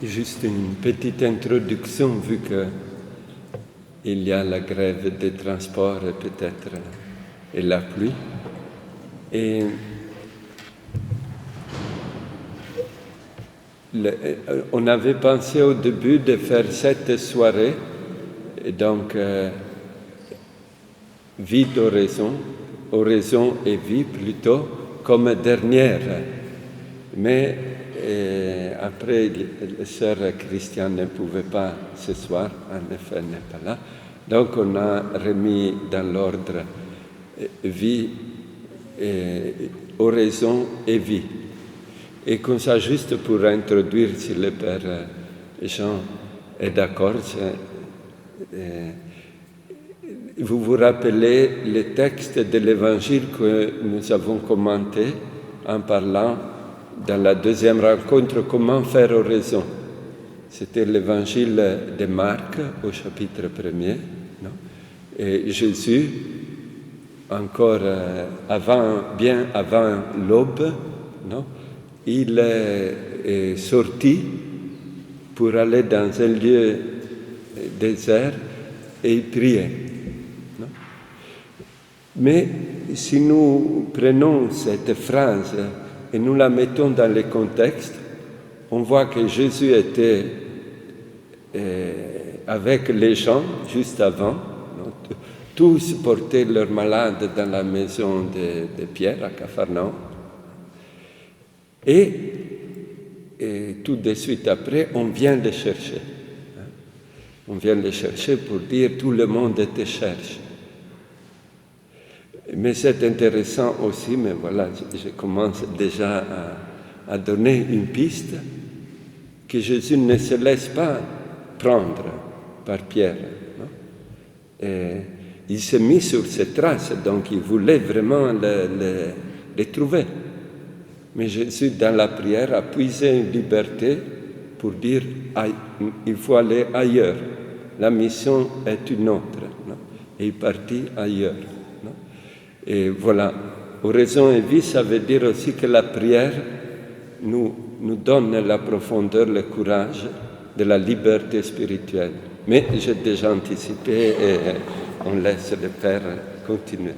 Juste une petite introduction, vu qu'il y a la grève des transports et peut-être et la pluie. Et on avait pensé au début de faire cette soirée, et donc vie oraison et vie plutôt, comme dernière. Mais après, la sœur Christiane ne pouvait pas ce soir, en effet, elle n'est pas là. Donc, on a remis dans l'ordre vie, oraison et vie. Et comme ça, juste pour introduire, si le Père Jean est d'accord, vous vous rappelez le texte de l'Évangile que nous avons commenté en parlant dans la deuxième rencontre, comment faire oraison. C'était l'Évangile de Marc au chapitre 1er. Non? Et Jésus, encore bien avant l'aube, non? Il est sorti pour aller dans un lieu désert et il priait. Non? Mais si nous prenons cette phrase et nous la mettons dans le contexte, on voit que Jésus était avec les gens juste avant. Non? Tous portaient leurs malades dans la maison de Pierre à Capharnaüm. Et tout de suite après, on vient les chercher. On vient les chercher pour dire tout le monde te cherche. Mais c'est intéressant aussi, mais voilà, je commence déjà à donner une piste, que Jésus ne se laisse pas prendre par Pierre. Non? Et il s'est mis sur ses traces, donc il voulait vraiment les trouver. Mais Jésus, dans la prière, a puisé une liberté pour dire il faut aller ailleurs. La mission est une autre. Non? Et il partit ailleurs. Non? Et voilà, oraison et vie, ça veut dire aussi que la prière nous donne la profondeur, le courage de la liberté spirituelle. Mais j'ai déjà anticipé et on laisse le Père continuer.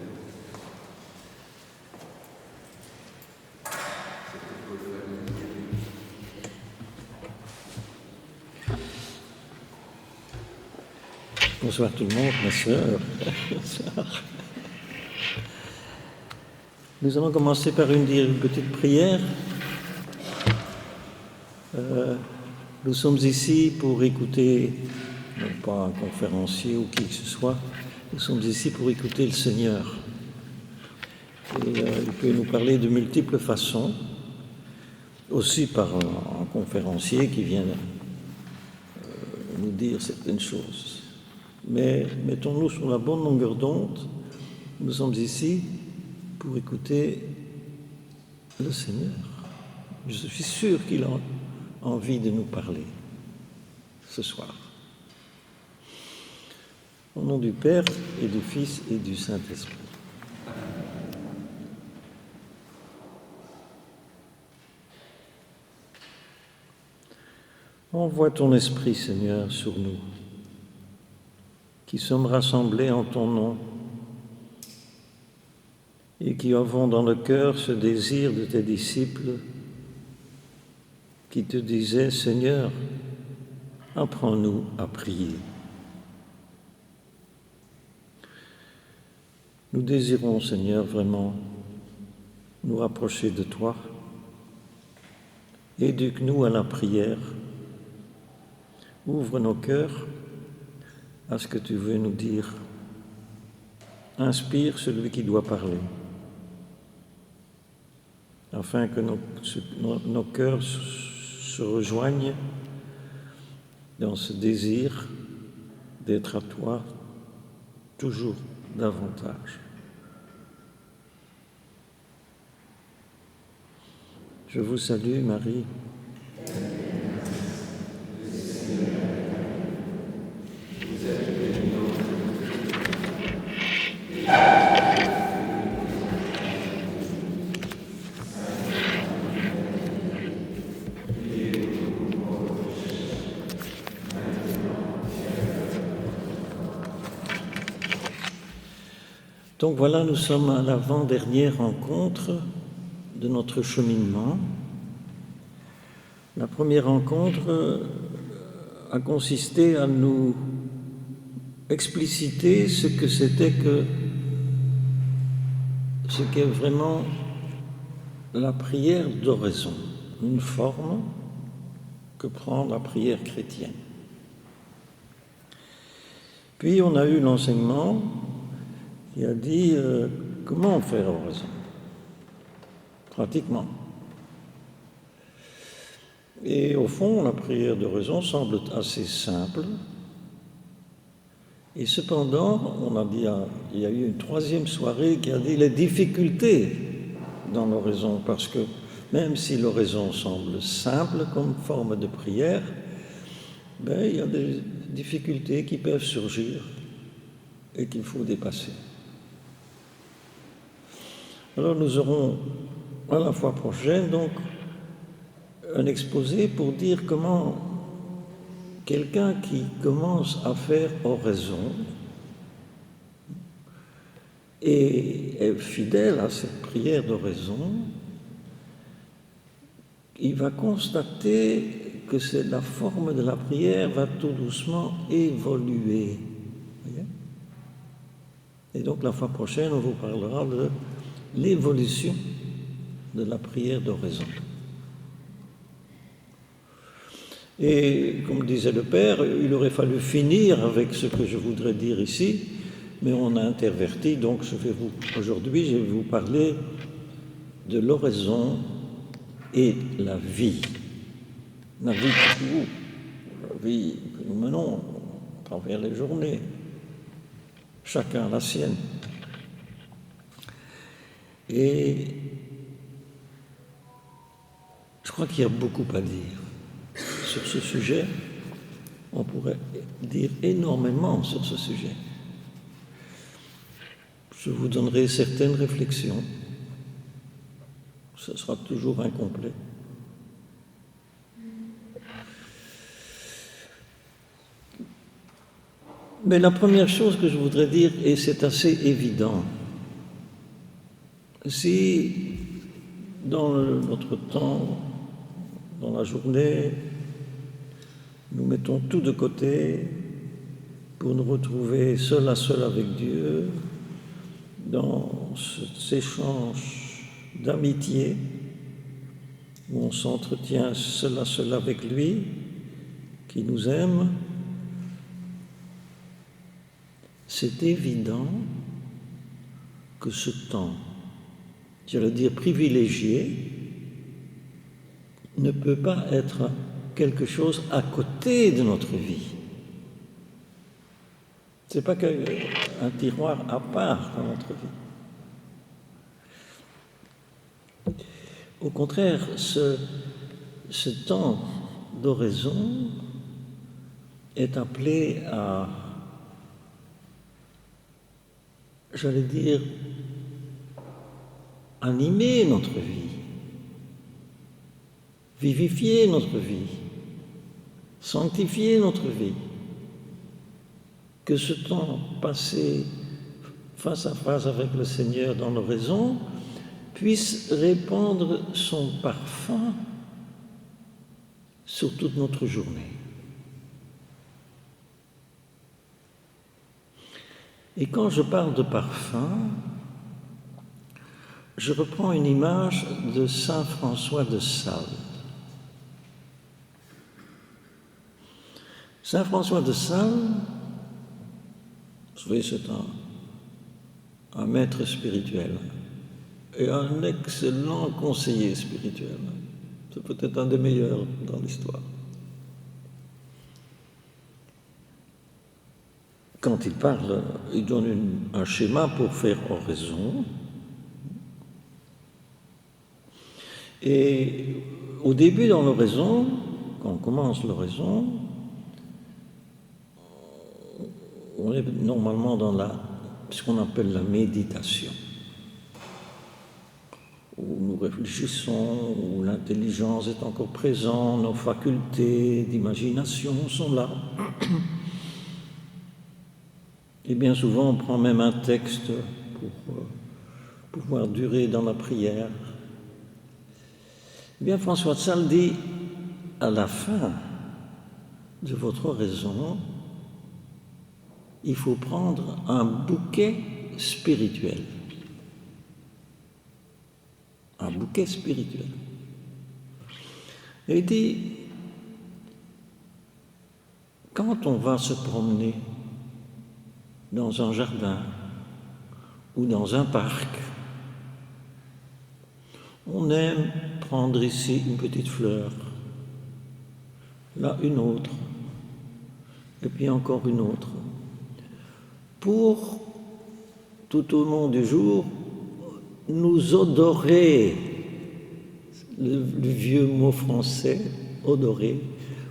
Bonsoir tout le monde, ma sœur. Bonsoir. Nous allons commencer par une petite prière. Nous sommes ici pour écouter non pas un conférencier ou qui que ce soit. Nous sommes ici pour écouter le Seigneur. Et il peut nous parler de multiples façons, aussi par un conférencier qui vient nous dire certaines choses. Mais mettons-nous sur la bonne longueur d'onde. Nous sommes ici pour écouter le Seigneur. Je suis sûr qu'il a envie de nous parler ce soir. Au nom du Père et du Fils et du Saint-Esprit. Envoie ton Esprit, Seigneur, sur nous, qui sommes rassemblés en ton nom et qui avons dans le cœur ce désir de tes disciples qui te disaient, Seigneur, apprends-nous à prier. Nous désirons, Seigneur, vraiment nous rapprocher de toi. Éduque-nous à la prière. Ouvre nos cœurs à ce que tu veux nous dire. Inspire celui qui doit parler, afin que nos cœurs se rejoignent dans ce désir d'être à toi toujours davantage. Je vous salue, Marie. Donc voilà, nous sommes à l'avant-dernière rencontre de notre cheminement. La première rencontre a consisté à nous expliciter ce qu'est vraiment la prière d'oraison, une forme que prend la prière chrétienne. Puis on a eu l'enseignement qui a dit comment faire oraison, pratiquement. Et au fond, la prière d'oraison semble assez simple. Et cependant, on a dit, il y a eu une troisième soirée qui a dit les difficultés dans l'oraison, parce que même si l'oraison semble simple comme forme de prière, il y a des difficultés qui peuvent surgir et qu'il faut dépasser. Alors nous aurons à la fois prochaine donc un exposé pour dire comment quelqu'un qui commence à faire oraison et est fidèle à cette prière d'oraison, il va constater que la forme de la prière va tout doucement évoluer. Et donc la fois prochaine, on vous parlera de l'évolution de la prière d'oraison. Et comme disait le Père, il aurait fallu finir avec ce que je voudrais dire ici, mais on a interverti, donc aujourd'hui je vais vous parler de l'oraison et la vie. La vie pour vous, la vie que nous menons à travers les journées, chacun la sienne. Et je crois qu'il y a beaucoup à dire sur ce sujet. On pourrait dire énormément sur ce sujet. Je vous donnerai certaines réflexions. Ce sera toujours incomplet. Mais la première chose que je voudrais dire, et c'est assez évident, si dans notre temps, dans la journée, nous mettons tout de côté pour nous retrouver seul à seul avec Dieu, dans cet échange d'amitié où on s'entretient seul à seul avec lui, qui nous aime, c'est évident que ce temps, j'allais dire privilégié, ne peut pas être quelque chose à côté de notre vie. Ce n'est pas qu'un tiroir à part dans notre vie. Au contraire, ce temps d'oraison est appelé à, j'allais dire, animer notre vie, vivifier notre vie, sanctifier notre vie. Que ce temps passé face à face avec le Seigneur dans l'oraison puisse répandre son parfum sur toute notre journée. Et quand je parle de parfum, je reprends une image de saint François de Sales. Saint François de Sales, vous savez, c'est un maître spirituel et un excellent conseiller spirituel. C'est peut-être un des meilleurs dans l'histoire. Quand il parle, il donne un schéma pour faire oraison. Et au début dans l'oraison, quand on commence l'oraison, on est normalement dans ce qu'on appelle la méditation, où nous réfléchissons, où l'intelligence est encore présente, nos facultés d'imagination sont là. Et bien souvent, on prend même un texte pour pouvoir durer dans la prière. Eh bien, François de Sales dit, à la fin de votre oraison, il faut prendre un bouquet spirituel. Un bouquet spirituel. Et il dit, quand on va se promener dans un jardin ou dans un parc, on aime prendre ici une petite fleur, là une autre, et puis encore une autre, pour, tout au long du jour, nous odorer, le vieux mot français, odorer,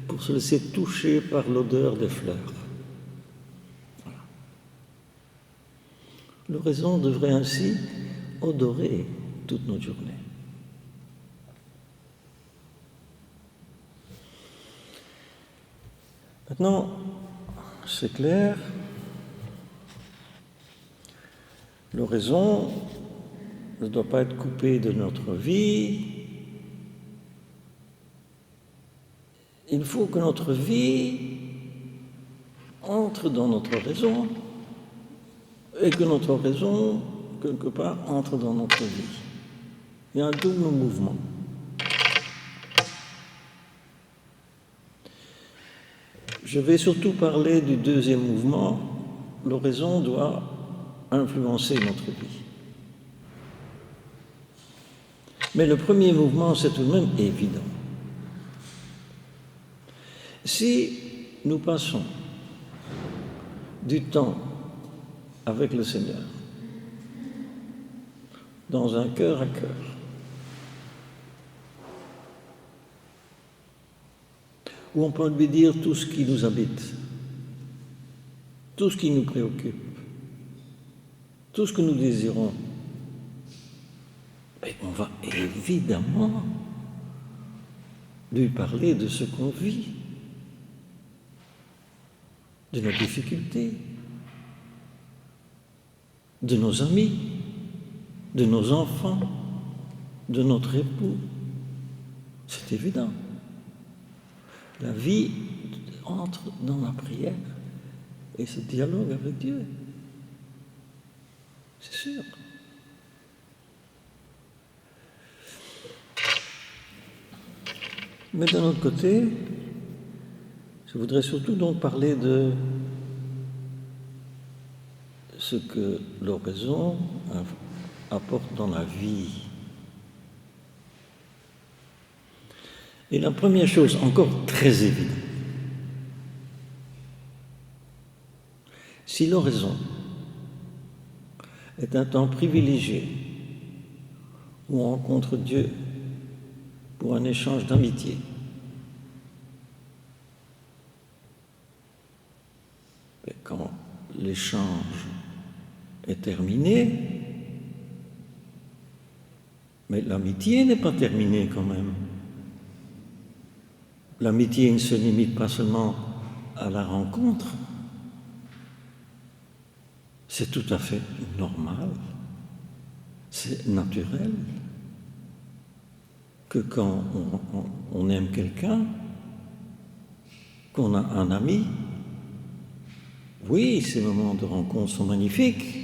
pour se laisser toucher par l'odeur des fleurs. Voilà. L'oraison devrait ainsi odorer toute notre journée. Maintenant, c'est clair, l'oraison ne doit pas être coupée de notre vie. Il faut que notre vie entre dans notre oraison et que notre oraison, quelque part, entre dans notre vie. Il y a un double mouvement. Je vais surtout parler du deuxième mouvement. L'oraison doit influencer notre vie. Mais le premier mouvement, c'est tout de même évident. Si nous passons du temps avec le Seigneur, dans un cœur à cœur, où on peut lui dire tout ce qui nous habite, tout ce qui nous préoccupe, tout ce que nous désirons, et on va évidemment lui parler de ce qu'on vit, de nos difficultés, de nos amis, de nos enfants, de notre époux. C'est évident. La vie entre dans la prière et ce dialogue avec Dieu. C'est sûr. Mais d'un autre côté, je voudrais surtout donc parler ce que l'oraison apporte dans la vie. Et la première chose, encore très évidente, si l'oraison est un temps privilégié où on rencontre Dieu pour un échange d'amitié, et quand l'échange est terminé, mais l'amitié n'est pas terminée quand même. L'amitié ne se limite pas seulement à la rencontre. C'est tout à fait normal, c'est naturel que quand on aime quelqu'un, qu'on a un ami, oui, ces moments de rencontre sont magnifiques,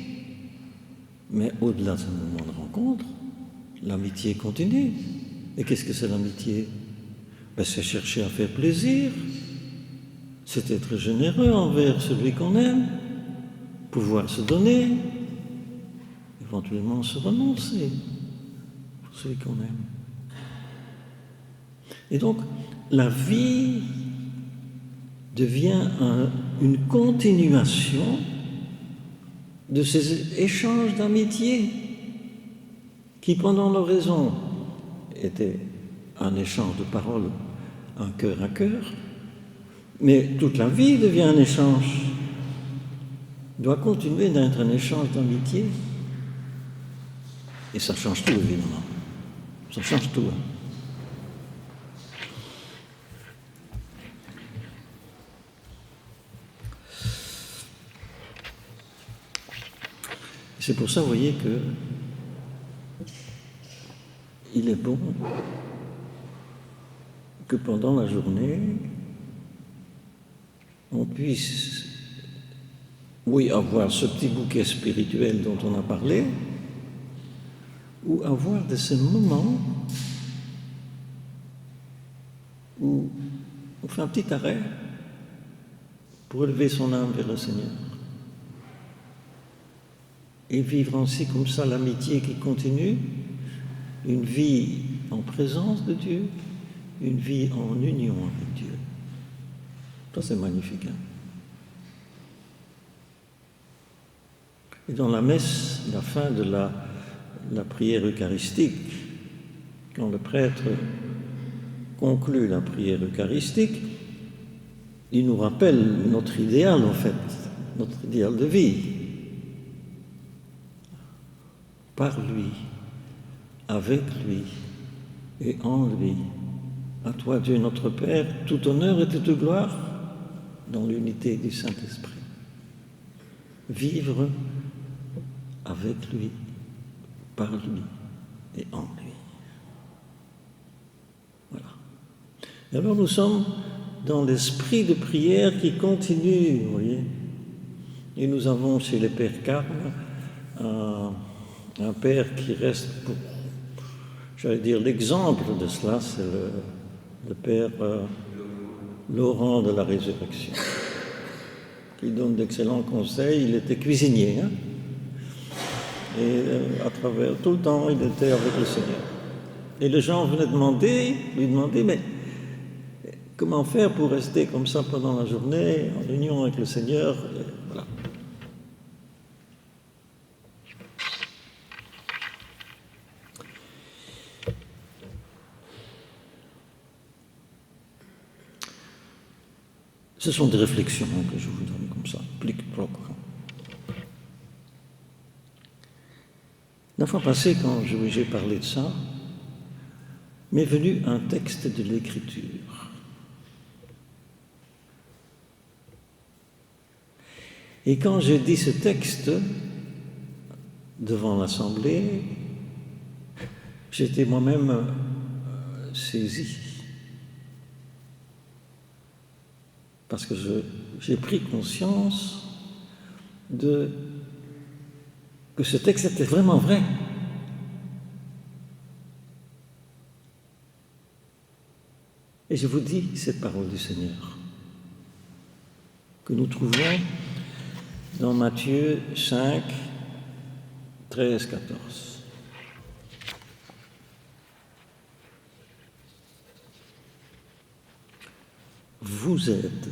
mais au-delà de ce moment de rencontre, l'amitié continue. Et qu'est-ce que c'est l'amitié? C'est chercher à faire plaisir, c'est être généreux envers celui qu'on aime, pouvoir se donner, éventuellement se renoncer pour celui qu'on aime. Et donc, la vie devient une continuation de ces échanges d'amitié qui, pendant l'oraison, étaient un échange de paroles, un cœur à cœur, mais toute la vie devient un échange, doit continuer d'être un échange d'amitié. Et ça change tout, évidemment. Ça change tout. C'est pour ça, vous voyez, que il est bon que pendant la journée, on puisse, oui, avoir ce petit bouquet spirituel dont on a parlé, ou avoir de ces moments où on fait un petit arrêt pour élever son âme vers le Seigneur. Et vivre ainsi comme ça l'amitié qui continue, une vie en présence de Dieu, une vie en union avec Dieu. Ça, c'est magnifique. Et dans la messe, la fin de la prière eucharistique, quand le prêtre conclut la prière eucharistique, il nous rappelle notre idéal, en fait, notre idéal de vie. Par lui, avec lui et en lui. À toi, Dieu notre Père, tout honneur et toute gloire dans l'unité du Saint-Esprit. Vivre avec lui, par lui et en lui. Voilà. Et alors nous sommes dans l'esprit de prière qui continue, vous voyez. Et nous avons chez les Pères Carmes un père qui reste, j'allais dire, l'exemple de cela, c'est le père Laurent de la Résurrection, qui donne d'excellents conseils. Il était cuisinier, et à travers tout le temps, il était avec le Seigneur. Et les gens venaient lui demander, mais comment faire pour rester comme ça pendant la journée, en union avec le Seigneur? Et voilà. Ce sont des réflexions que je vous donne comme ça, plic-ploc. La fois passée, quand j'ai parlé de ça, m'est venu un texte de l'Écriture. Et quand j'ai dit ce texte devant l'Assemblée, j'étais moi-même saisi. Parce que j'ai pris conscience que ce texte était vraiment vrai. Et je vous dis cette parole du Seigneur, que nous trouvons dans Matthieu 5, 13, 14. Vous êtes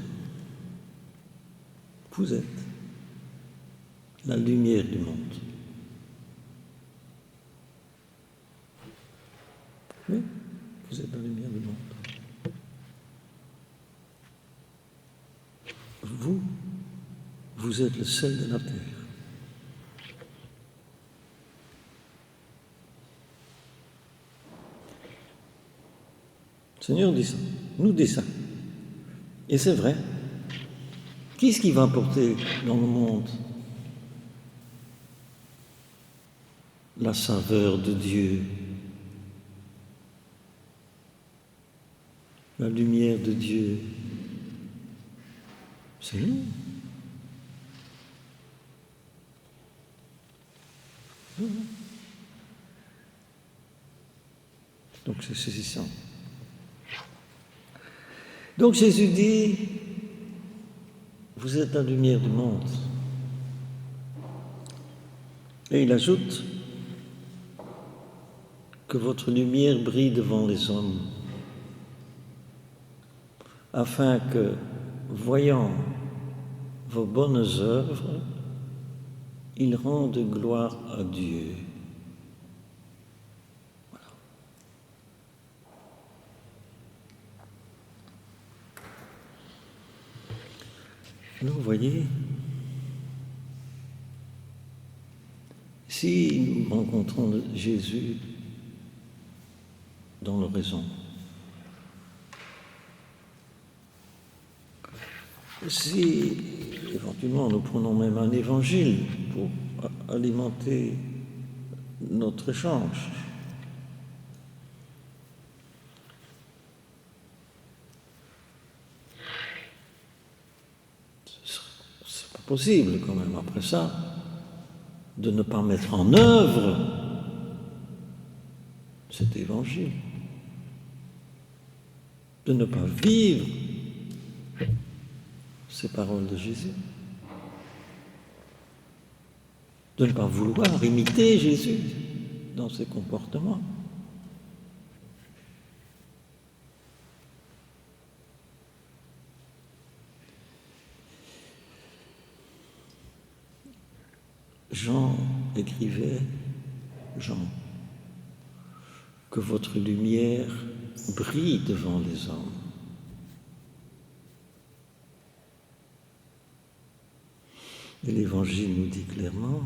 la lumière du monde. Oui, vous êtes la lumière du monde. Vous êtes le sel de la terre. Le Seigneur dit ça, nous dit ça. Et c'est vrai. Qu'est-ce qui va apporter dans le monde la saveur de Dieu, la lumière de Dieu? C'est nous. Donc c'est saisissant. Donc Jésus dit, vous êtes la lumière du monde. Et il ajoute que votre lumière brille devant les hommes, afin que, voyant vos bonnes œuvres, ils rendent gloire à Dieu. Voilà. Nous, vous voyez, si nous rencontrons Jésus dans l'oraison, si éventuellement nous prenons même un évangile pour alimenter notre échange, c'est pas possible quand même après ça de ne pas mettre en œuvre cet évangile, de ne pas vivre ces paroles de Jésus, de ne pas vouloir imiter Jésus dans ses comportements. Jean écrivait, que votre lumière brille devant les hommes. Et l'Évangile nous dit clairement,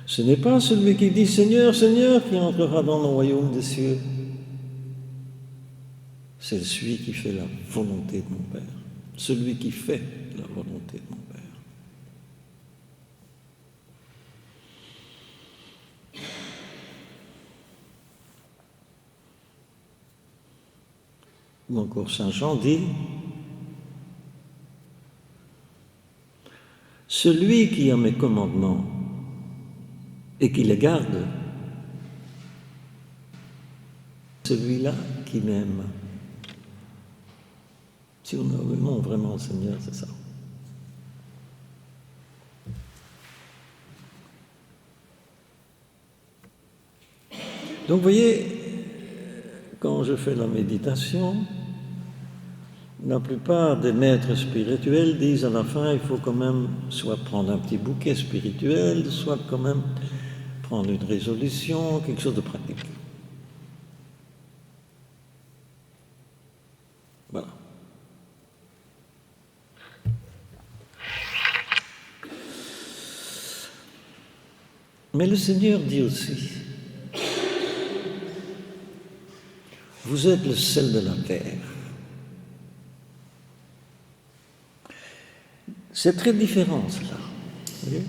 ce n'est pas celui qui dit « Seigneur, Seigneur » qui entrera dans le royaume des cieux. C'est celui qui fait la volonté de mon Père. Celui qui fait la volonté de mon Père. Ou encore Saint Jean dit, celui qui a mes commandements et qui les garde, celui-là qui m'aime. Si on aimons vraiment le Seigneur, c'est ça. Donc vous voyez, quand je fais la méditation, la plupart des maîtres spirituels disent à la fin, il faut quand même soit prendre un petit bouquet spirituel, soit quand même prendre une résolution, quelque chose de pratique. Voilà. Mais le Seigneur dit aussi, vous êtes le sel de la terre. C'est très différent, cela. Vous voyez ?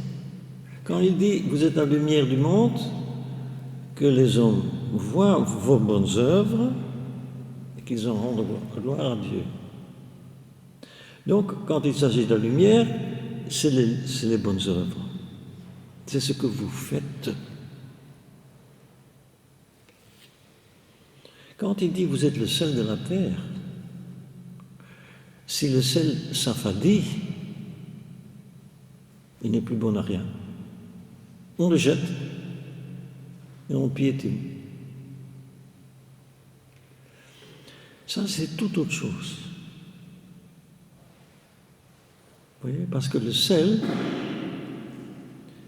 Quand il dit, vous êtes la lumière du monde, que les hommes voient vos bonnes œuvres et qu'ils en rendent gloire à Dieu. Donc, quand il s'agit de la lumière, c'est les bonnes œuvres. C'est ce que vous faites. Quand il dit, vous êtes le sel de la terre, si le sel s'affadit, il n'est plus bon à rien. On le jette et on piétine. Ça, c'est tout autre chose. Vous voyez, parce que le sel,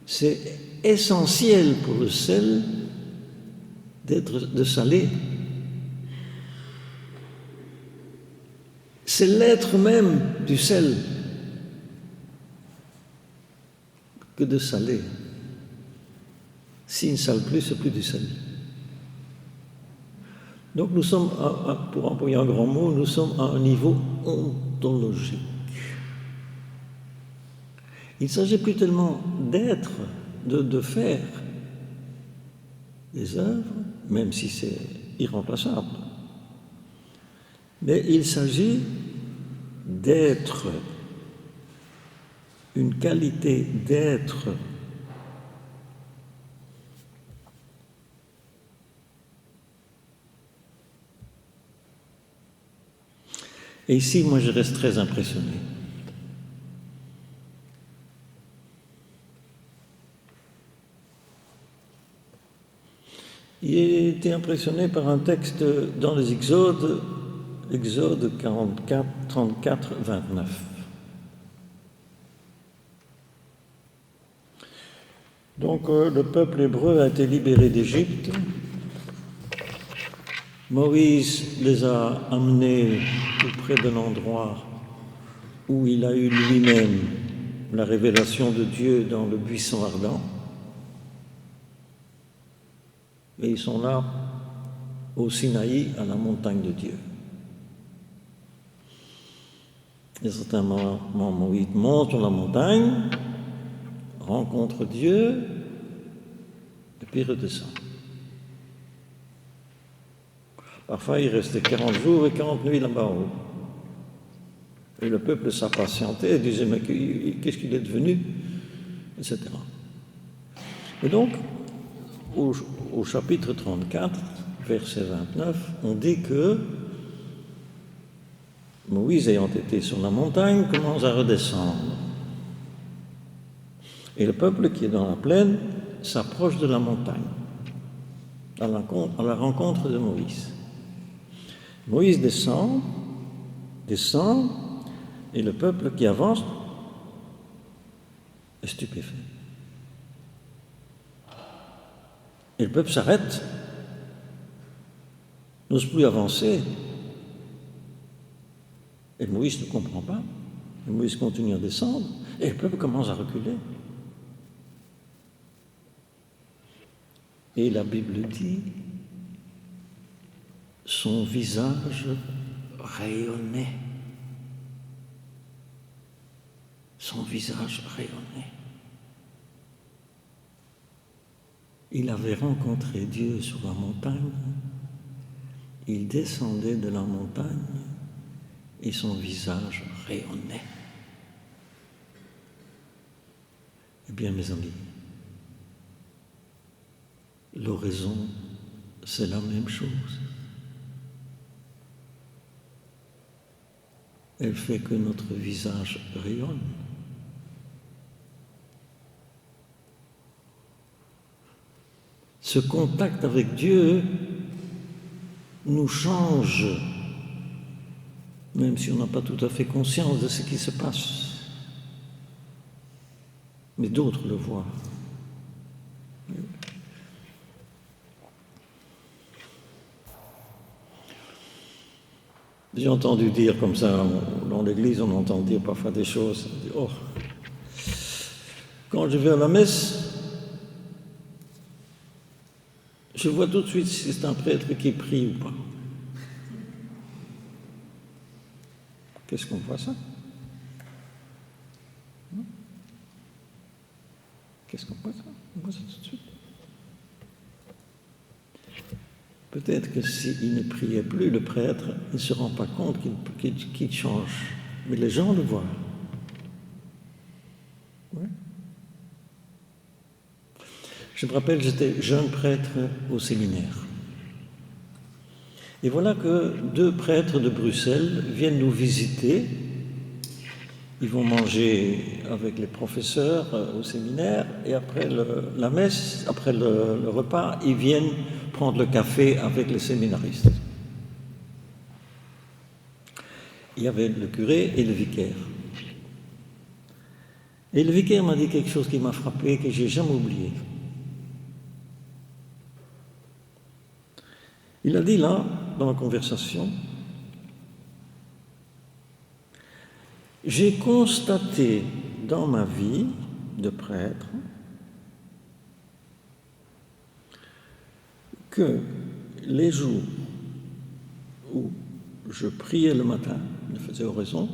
c'est essentiel pour le sel de saler. C'est l'être même du sel que de saler. S'il ne sale plus, c'est plus du sel. Donc nous sommes, pour employer un grand mot, nous sommes à un niveau ontologique. Il ne s'agit plus tellement d'être, de faire des œuvres, même si c'est irremplaçable, mais il s'agit d'être, une qualité d'être. Et ici, moi, je reste très impressionné. J'ai été impressionné par un texte dans les Exodes, Exode 44, 34, 29. Donc, le peuple hébreu a été libéré d'Égypte. Moïse les a amenés tout près de l'endroit où il a eu lui-même la révélation de Dieu dans le buisson ardent. Et ils sont là, au Sinaï, à la montagne de Dieu. Et à un certain moment, Moïse monte sur la montagne, rencontre Dieu, et puis redescend. Parfois, il restait 40 jours et 40 nuits là-bas en haut. Et le peuple s'impatientait et disait, mais qu'est-ce qu'il est devenu, etc. Et donc, au chapitre 34, verset 29, on dit que Moïse, ayant été sur la montagne, commence à redescendre. Et le peuple qui est dans la plaine s'approche de la montagne, à la rencontre de Moïse. Moïse descend, et le peuple qui avance est stupéfait. Et le peuple s'arrête, n'ose plus avancer. Et Moïse ne comprend pas. Et Moïse continue à descendre, et le peuple commence à reculer. Et la Bible dit, son visage rayonnait. Son visage rayonnait. Il avait rencontré Dieu sur la montagne, il descendait de la montagne et son visage rayonnait. Eh bien, mes amis, l'oraison, c'est la même chose. Elle fait que notre visage rayonne. Ce contact avec Dieu nous change, même si on n'a pas tout à fait conscience de ce qui se passe. Mais d'autres le voient. J'ai entendu dire comme ça, dans l'église, on entend dire parfois des choses. On dit, oh, quand je vais à la messe, je vois tout de suite si c'est un prêtre qui prie ou pas. Qu'est-ce qu'on voit ça? Qu'est-ce qu'on voit ça? On voit ça tout de suite. Peut-être que s'il ne priait plus, le prêtre, il ne se rend pas compte qu'il change. Mais les gens le voient. Oui. Je me rappelle, j'étais jeune prêtre au séminaire. Et voilà que 2 prêtres de Bruxelles viennent nous visiter. ils vont manger avec les professeurs au séminaire, et après la messe, après le repas, ils viennent prendre le café avec les séminaristes. Il y avait le curé et le vicaire. Et le vicaire m'a dit quelque chose qui m'a frappé, que j'ai jamais oublié. Il a dit là, dans la conversation, j'ai constaté dans ma vie de prêtre que les jours où je priais le matin, je faisais oraison,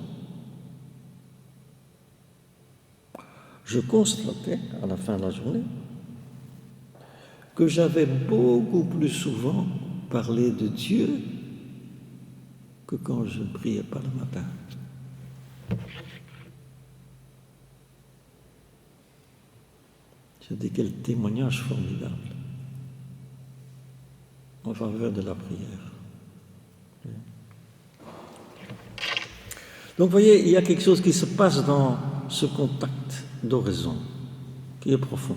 je constatais à la fin de la journée que j'avais beaucoup plus souvent parlé de Dieu que quand je ne priais pas le matin. J'ai dit quel témoignage formidable en faveur de la prière. Donc vous voyez, il y a quelque chose qui se passe dans ce contact d'oraison qui est profond.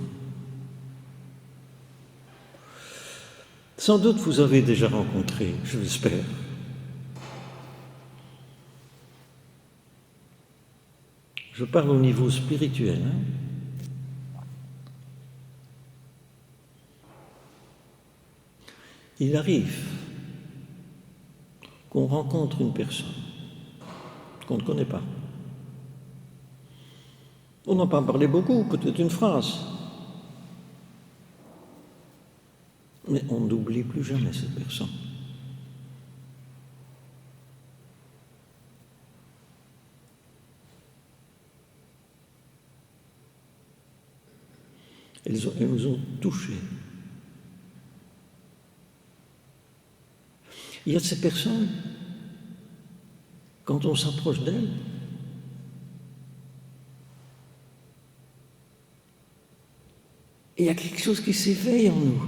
Sans doute vous avez déjà rencontré, je l'espère, je parle au niveau spirituel, Il arrive qu'on rencontre une personne qu'on ne connaît pas. On n'a pas parlé beaucoup, peut-être une phrase. Mais on n'oublie plus jamais cette personne. Elles nous ont touchés. Il y a de ces personnes, quand on s'approche d'elles, il y a quelque chose qui s'éveille en nous.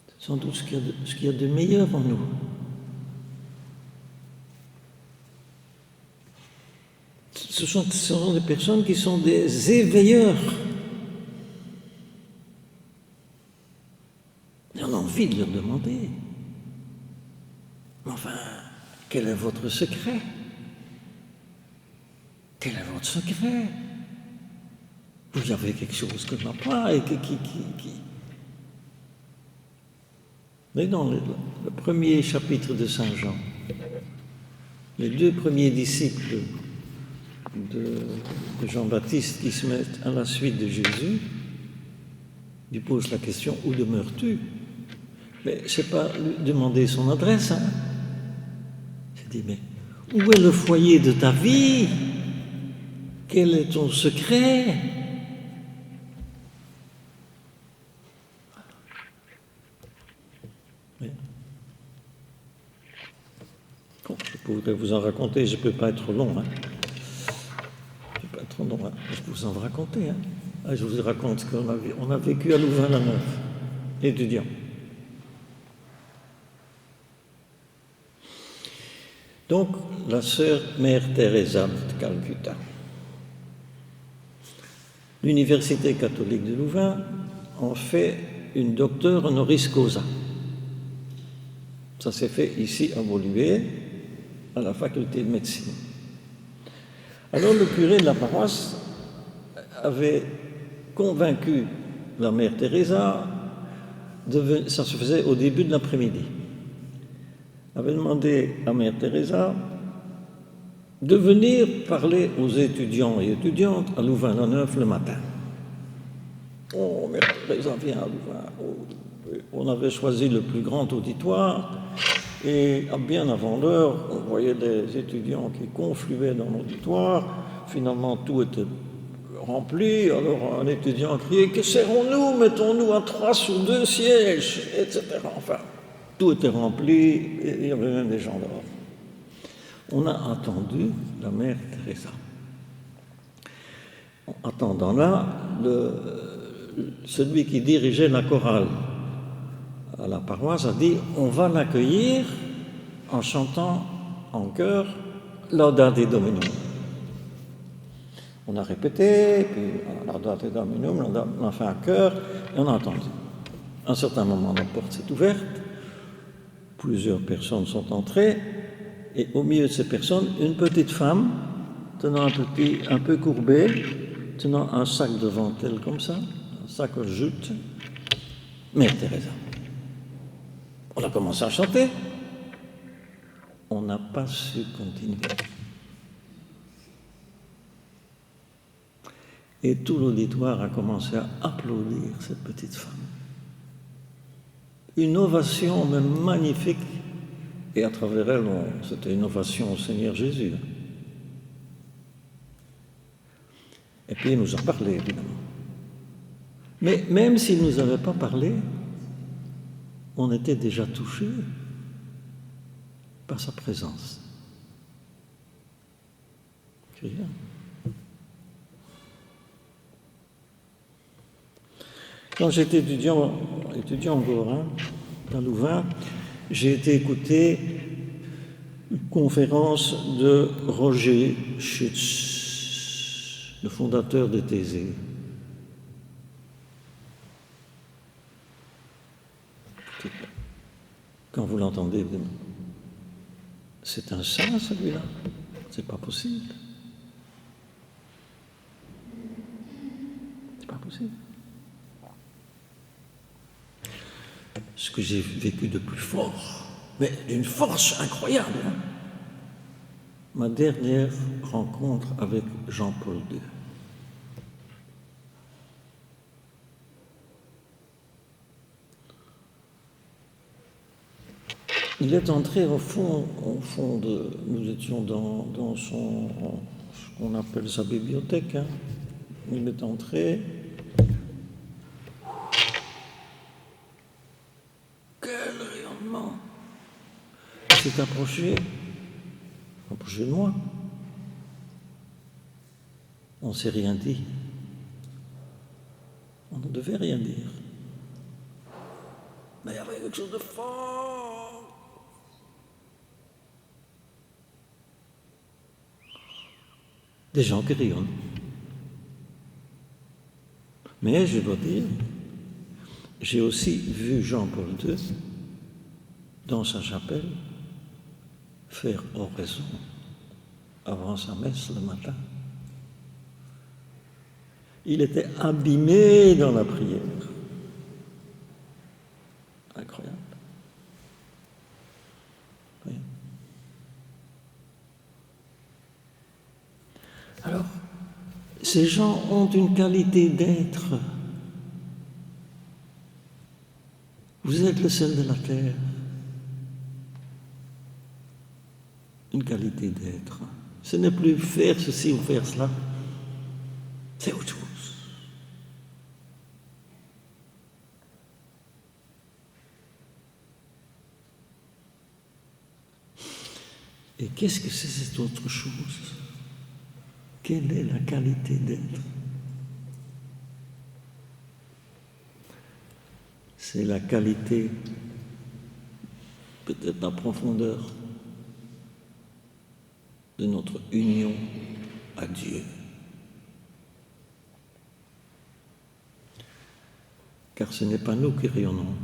C'est sans doute ce qu'il y a de meilleur en nous. Ce sont des personnes qui sont des éveilleurs. On a envie de leur demander. Mais enfin, quel est votre secret? Quel est votre secret? Vous avez quelque chose que je n'ai pas et qui... Mais dans le premier chapitre de Saint Jean, les deux premiers disciples de Jean-Baptiste qui se mettent à la suite de Jésus, lui posent la question « Où demeures-tu » Mais je ne sais pas lui demander son adresse. J'ai dit, mais où est le foyer de ta vie? Quel est ton secret? Mais, bon, je pourrais vous en raconter, je ne peux pas être long. Je ne peux pas être long, je peux vous en raconter. Je vous raconte ce qu'on a vécu à Louvain-la-Neuve, étudiant. Donc, la sœur Mère Teresa de Calcutta. L'Université catholique de Louvain en fait une docteure honoris causa. Ça s'est fait ici à Woluwe, à la faculté de médecine. Alors, le curé de la paroisse avait convaincu la Mère Teresa, ça se faisait au début de l'après-midi, avait demandé à Mère Teresa de venir parler aux étudiants et étudiantes à Louvain-la-Neuve le matin. Oh, Mère Teresa vient à Louvain. Oh, on avait choisi le plus grand auditoire et bien avant l'heure, on voyait des étudiants qui confluaient dans l'auditoire. Finalement, tout était rempli. Alors un étudiant criait « Que serrons-nous? Mettons-nous à 3 sur 2 sièges » etc. Enfin, tout était rempli, et il y avait même des gens dehors. On a attendu la Mère Teresa. En attendant là, celui qui dirigeait la chorale à la paroisse a dit « On va l'accueillir en chantant en chœur Laudate Dominum. On a répété, puis Laudate Dominum, on a fait un chœur et on a entendu. À un certain moment, la porte s'est ouverte, plusieurs personnes sont entrées, et au milieu de ces personnes, une petite femme, tenant un peu courbé, tenant un sac devant elle comme ça, un sac à jute, Mère Teresa. On a commencé à chanter. On n'a pas su continuer. Et tout l'auditoire a commencé à applaudir cette petite femme. Une ovation même magnifique. Et à travers elle, c'était une ovation au Seigneur Jésus. Et puis il nous a parlé, évidemment. Mais même s'il ne nous avait pas parlé, on était déjà touchés par sa présence. C'est bien. Quand j'étais étudiant encore, à Louvain, j'ai été écouter une conférence de Roger Schütz, le fondateur de Thésée. Quand vous l'entendez, c'est un saint celui-là, c'est pas possible. C'est pas possible. Ce que j'ai vécu de plus fort, mais d'une force incroyable, ma dernière rencontre avec Jean-Paul II. Il est entré au fond de... Nous étions dans ce qu'on appelle sa bibliothèque. Il est entré. Quel rayonnement! Il s'est approché de moi. On ne s'est rien dit. On ne devait rien dire. Mais il y avait quelque chose de fort. Des gens qui rayonnent. Mais je dois dire, j'ai aussi vu Jean-Paul II dans sa chapelle faire oraison avant sa messe le matin. Il était abîmé dans la prière. Incroyable. Oui. Alors, ces gens ont une qualité d'être. Vous êtes le sel de la terre. Une qualité d'être. Ce n'est plus faire ceci ou faire cela. C'est autre chose. Et qu'est-ce que c'est cette autre chose? Quelle est la qualité d'être? C'est la qualité, peut-être la profondeur, de notre union à Dieu. Car ce n'est pas nous qui rayonnons,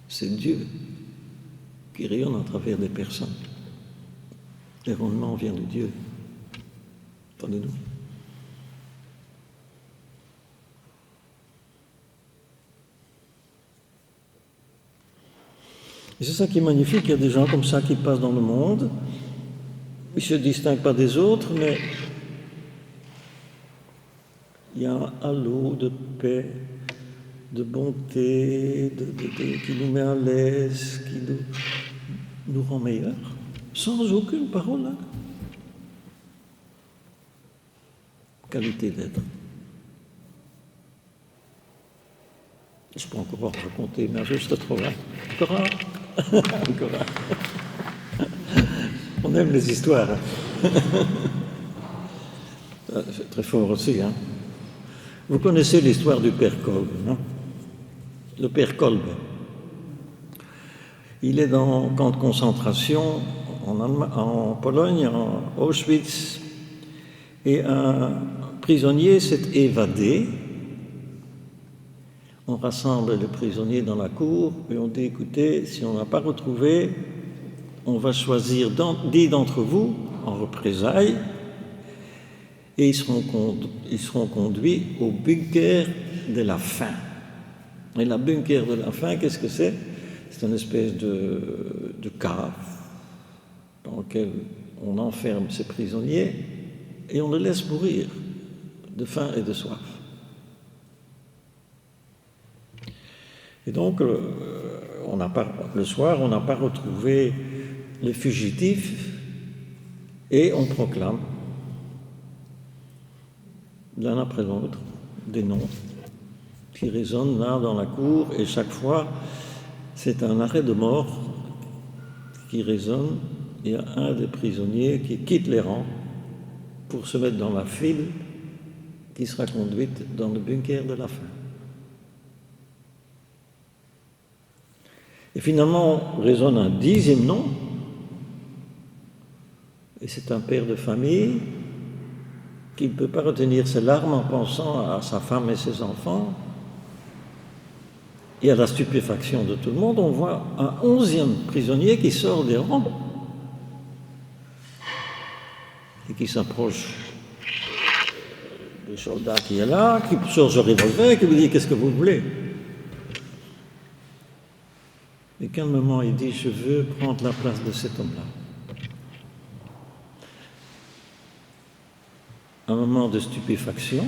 c'est Dieu qui rayonne à travers des personnes. Le rayonnement vient de Dieu, pas de nous. Et c'est ça qui est magnifique, il y a des gens comme ça qui passent dans le monde, ils ne se distinguent pas des autres, mais il y a un halo de paix, de bonté, qui nous met à l'aise, qui nous rend meilleurs, sans aucune parole. Qualité d'être. Je peux encore raconter, mais juste trop là. Encore un. Encore un. On aime les histoires. C'est très fort aussi. Vous connaissez l'histoire du père Kolbe, non? Le père Kolbe. Il est dans un camp de concentration en Pologne, en Auschwitz, et un prisonnier s'est évadé. On rassemble les prisonniers dans la cour et on dit, écoutez, si on n'a pas retrouvé, on va choisir 10 d'entre vous en représailles et ils seront conduits au bunker de la faim. Et la bunker de la faim, qu'est-ce que c'est? C'est une espèce de cave dans laquelle on enferme ces prisonniers et on les laisse mourir de faim et de soif. Et donc, le soir, on n'a pas retrouvé les fugitifs et on proclame, l'un après l'autre, des noms qui résonnent là dans la cour et chaque fois, c'est un arrêt de mort qui résonne. Il y a un des prisonniers qui quitte les rangs pour se mettre dans la file qui sera conduite dans le bunker de la faim. Et finalement, résonne un 10e nom, et c'est un père de famille qui ne peut pas retenir ses larmes en pensant à sa femme et ses enfants. Et à la stupéfaction de tout le monde, on voit un 11e prisonnier qui sort des rangs et qui s'approche du soldat qui est là, qui sort son revolver et qui lui dit « Qu'est-ce que vous voulez ?» Et calmement, il dit « Je veux prendre la place de cet homme-là. » Un moment de stupéfaction,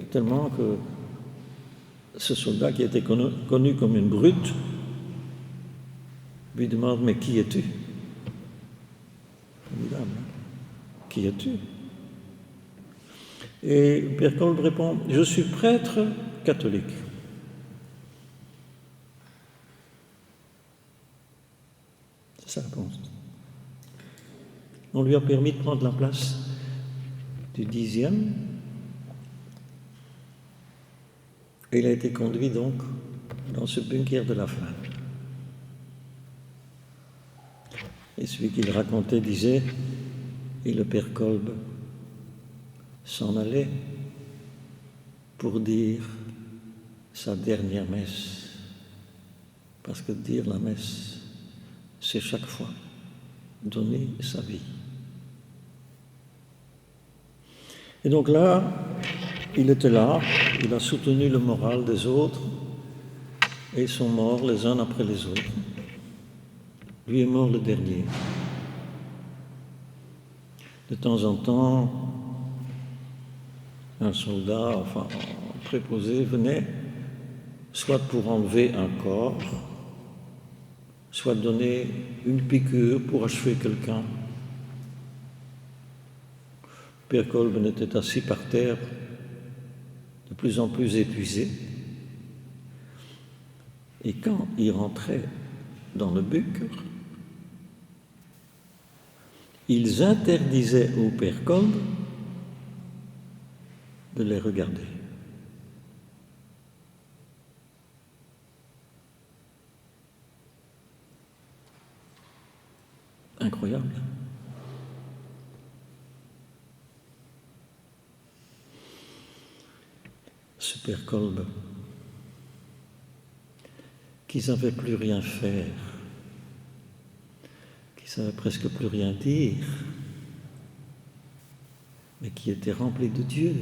tellement que ce soldat qui était connu comme une brute lui demande « Mais qui es-tu » Formidable, hein? Qui es-tu? Et Père Kolb répond « Je suis prêtre catholique. » C'est sa réponse. On lui a permis de prendre la place du 10e. Et il a été conduit donc dans ce bunker de la faim. Et celui qui le racontait disait, et le Père Kolb s'en allait pour dire sa dernière messe. Parce que dire la messe, c'est chaque fois donner sa vie. Et donc là, il était là, il a soutenu le moral des autres et ils sont morts les uns après les autres. Lui est mort le dernier. De temps en temps, un soldat, enfin un préposé, venait soit pour enlever un corps, soit donner une piqûre pour achever quelqu'un. Père Kolb était assis par terre, de plus en plus épuisé. Et quand il rentrait dans le bunker, ils interdisaient au Père Kolb de les regarder. Incroyable. Ce Père Kolb, qui ne savait plus rien faire, qui ne savait presque plus rien dire, mais qui était rempli de Dieu.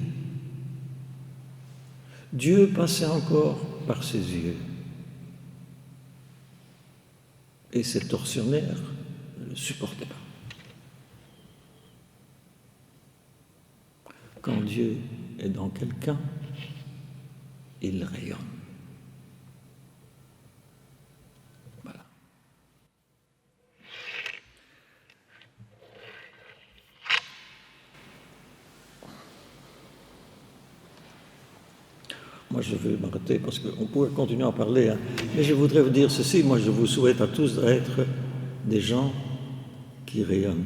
Dieu passait encore par ses yeux. Et ces tortionnaires ne le supportaient pas. Quand Dieu est dans quelqu'un, il rayonne. Voilà. Moi, je vais m'arrêter parce qu'on pourrait continuer à en parler, hein. Mais je voudrais vous dire ceci, moi je vous souhaite à tous d'être des gens qui rayonnent.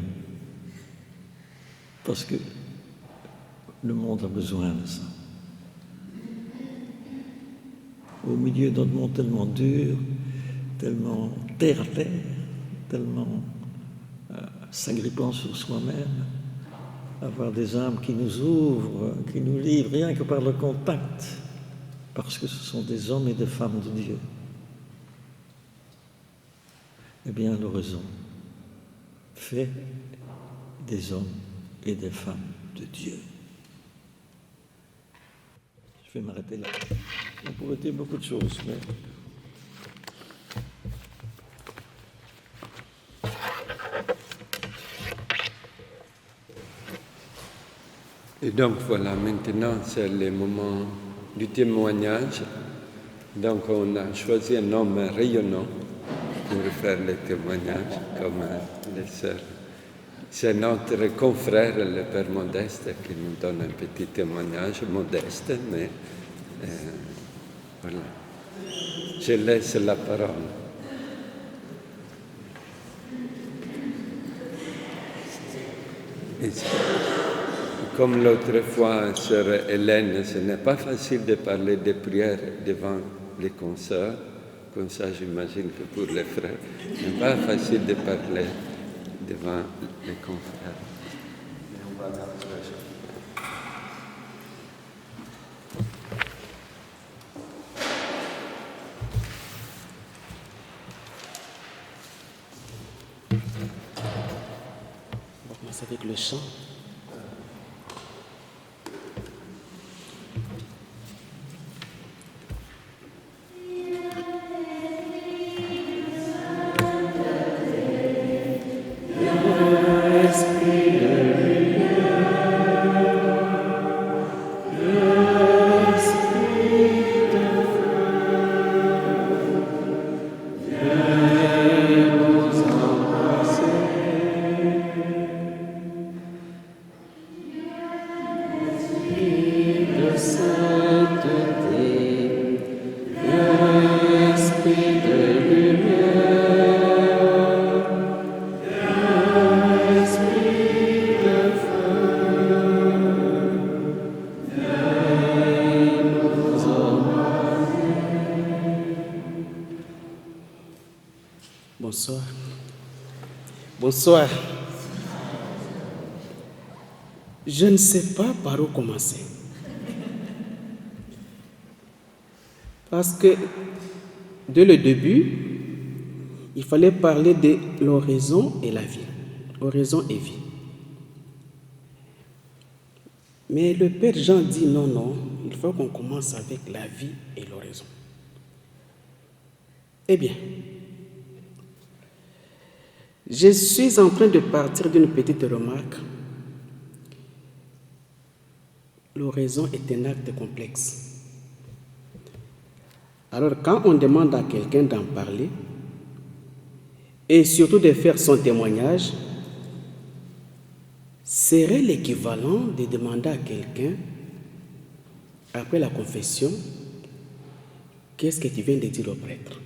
Parce que le monde a besoin de ça. au milieu d'un monde tellement dur, tellement terre à terre, tellement s'agrippant sur soi-même, avoir des âmes qui nous ouvrent, qui nous livrent, rien que par le contact, parce que ce sont des hommes et des femmes de Dieu. Eh bien, l'oraison fait des hommes et des femmes de Dieu. Je vais m'arrêter là. On pourrait dire beaucoup de choses, mais... Et donc voilà, maintenant c'est le moment du témoignage. Donc on a choisi un homme rayonnant pour faire le témoignage, comme les sœurs. C'est notre confrère, le Père Modeste, qui nous donne un petit témoignage modeste, mais voilà. Je laisse la parole. Et comme l'autre fois, sœur Hélène, ce n'est pas facile de parler de prière devant les consoeurs, comme ça j'imagine que pour les frères, ce n'est pas facile de parler devant les confrères. On va commencer avec le chant. Bonsoir. Bonsoir. Je ne sais pas par où commencer. Parce que dès le début, il fallait parler de l'oraison et la vie. Oraison et vie. Mais le Père Jean dit non, il faut qu'on commence avec la vie et l'oraison. Eh bien, je suis en train de partir d'une petite remarque. L'oraison est un acte complexe. Alors, quand on demande à quelqu'un d'en parler, et surtout de faire son témoignage, serait l'équivalent de demander à quelqu'un, après la confession, qu'est-ce que tu viens de dire au prêtre?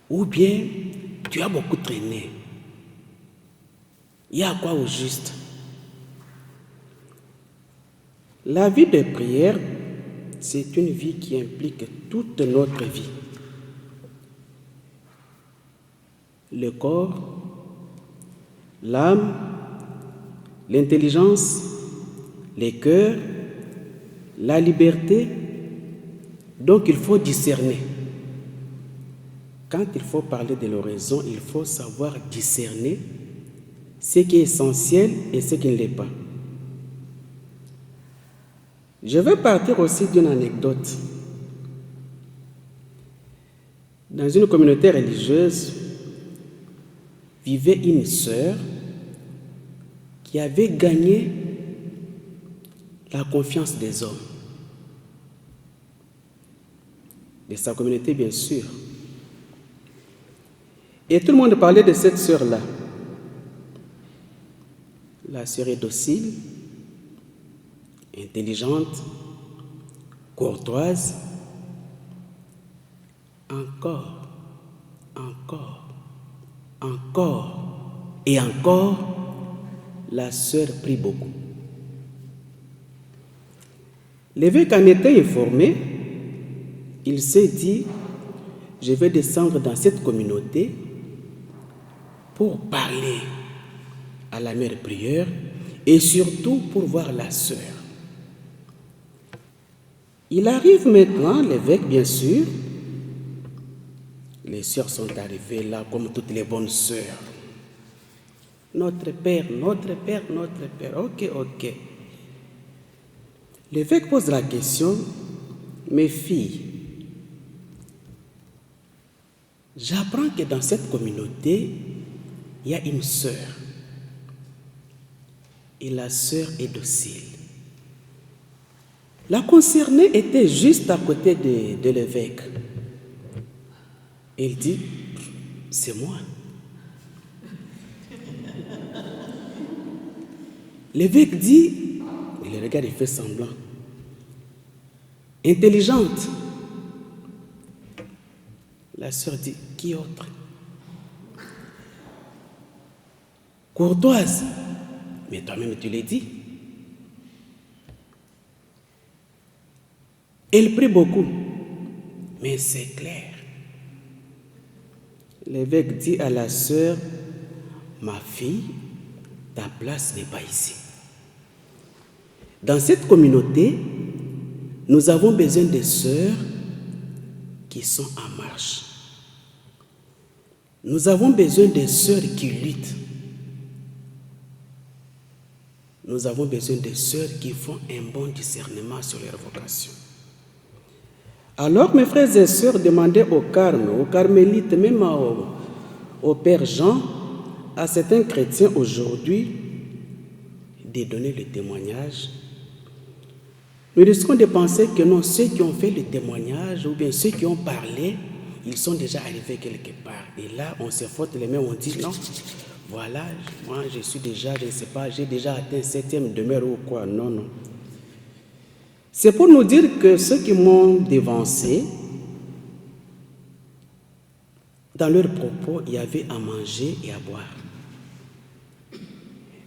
Ou bien, tu as beaucoup traîné. Il y a quoi au juste? La vie de prière, c'est une vie qui implique toute notre vie. Le corps, l'âme, l'intelligence, les cœurs, la liberté. Donc il faut discerner. Quand il faut parler de l'oraison, il faut savoir discerner ce qui est essentiel et ce qui ne l'est pas. Je vais partir aussi d'une anecdote. Dans une communauté religieuse, vivait une sœur qui avait gagné la confiance des hommes. De sa communauté, bien sûr. Et tout le monde parlait de cette sœur-là. La sœur est docile, intelligente, courtoise. Encore et encore, la sœur prie beaucoup. L'évêque en était informé. Il s'est dit, je vais descendre dans cette communauté pour parler à la mère prieure et surtout pour voir la sœur. Il arrive maintenant, l'évêque bien sûr. Les sœurs sont arrivées là comme toutes les bonnes sœurs. Notre Père, notre Père, notre Père. Ok. L'évêque pose la question, mes filles, j'apprends que dans cette communauté, il y a une sœur. Et la sœur est docile. La concernée était juste à côté de l'évêque. Il dit, c'est moi. L'évêque dit, il le regarde, il fait semblant. Intelligente. La sœur dit, qui autre? Courtoise. Mais toi-même, tu l'as dit. Elle prie beaucoup. Mais c'est clair. L'évêque dit à la sœur, ma fille, ta place n'est pas ici. Dans cette communauté, nous avons besoin de sœurs qui sont en marche. Nous avons besoin de sœurs qui luttent. Nous avons besoin de sœurs qui font un bon discernement sur leur vocation. Alors, mes frères et sœurs, demandez au Carme, aux carmélites, même au Père Jean, à certains chrétiens aujourd'hui, de donner le témoignage. Nous risquons de penser que non, ceux qui ont fait le témoignage, ou bien ceux qui ont parlé, ils sont déjà arrivés quelque part. Et là, on se frotte les mains, on dit non, voilà, moi je suis déjà, je ne sais pas, j'ai déjà atteint 7e demeure ou quoi. Non. C'est pour nous dire que ceux qui m'ont dévancé, dans leurs propos, il y avait à manger et à boire.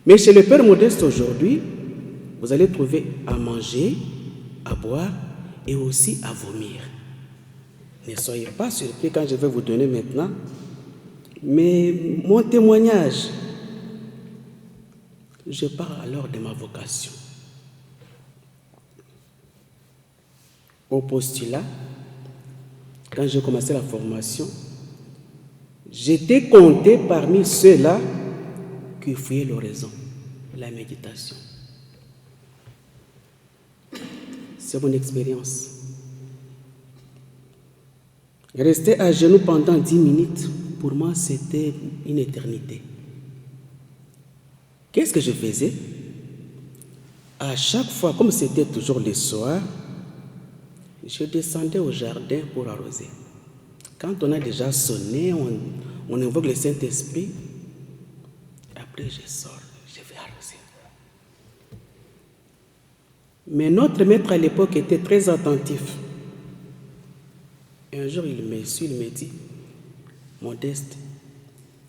Mais chez le Père Modeste aujourd'hui, vous allez trouver à manger, à boire et aussi à vomir. Ne soyez pas surpris quand je vais vous donner maintenant. Mais mon témoignage, je parle alors de ma vocation. Au postulat, quand j'ai commencé la formation, j'étais compté parmi ceux-là qui fouillaient l'oraison, la méditation. C'est mon expérience. Rester à genoux pendant 10 minutes, pour moi, c'était une éternité. Qu'est-ce que je faisais? À chaque fois, comme c'était toujours le soir, je descendais au jardin pour arroser. Quand on a déjà sonné, on invoque le Saint-Esprit. Après, je sors, je vais arroser. Mais notre maître à l'époque était très attentif. Un jour, il me suit, il me dit, Modeste,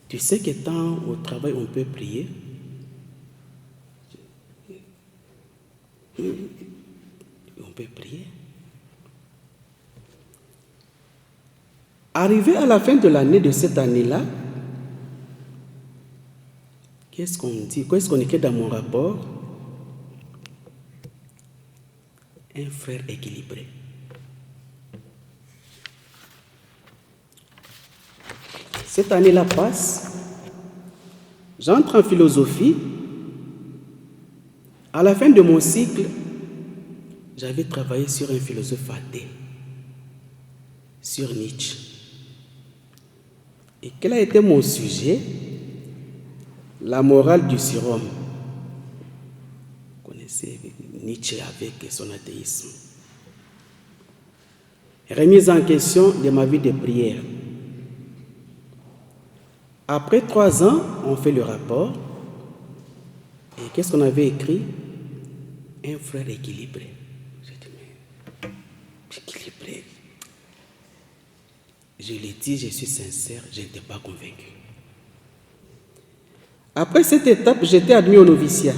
tu sais que tant au travail on peut prier? On peut prier. Arrivé à la fin de l'année de cette année-là, qu'est-ce qu'on dit? Qu'est-ce qu'on écrit dans mon rapport? Un frère équilibré. Cette année-là passe, j'entre en philosophie. À la fin de mon cycle, j'avais travaillé sur un philosophe athée, sur Nietzsche. Et quel a été mon sujet? La morale du surhomme. Vous connaissez Nietzsche avec son athéisme. Remise en question de ma vie de prière. Après 3 ans, on fait le rapport. Et qu'est-ce qu'on avait écrit? Un frère équilibré. J'ai dit, mais équilibré. Je l'ai dit, je suis sincère, je n'étais pas convaincu. Après cette étape, j'étais admis au noviciat.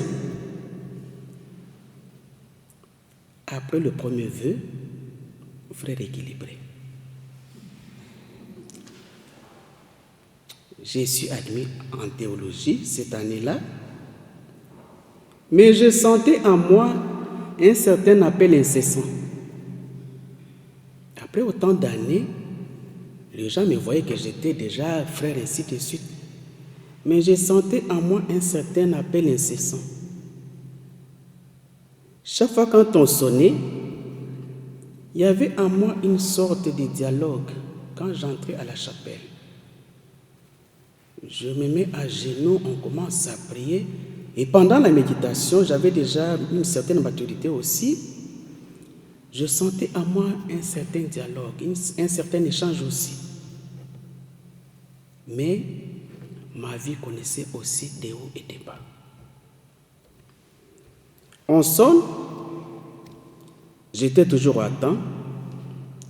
Après Après le premier vœu, frère équilibré, je suis admis en théologie cette année-là, mais je sentais en moi un certain appel incessant. Après autant d'années, les gens me voyaient que j'étais déjà frère, ainsi de suite. Mais je sentais en moi un certain appel incessant. Chaque fois quand on sonnait, il y avait en moi une sorte de dialogue quand j'entrais à la chapelle. Je me mets à genoux, on commence à prier. Et pendant la méditation, j'avais déjà une certaine maturité aussi. Je sentais en moi un certain dialogue, un certain échange aussi. Mais ma vie connaissait aussi des hauts et des bas. On sonne, j'étais toujours à temps,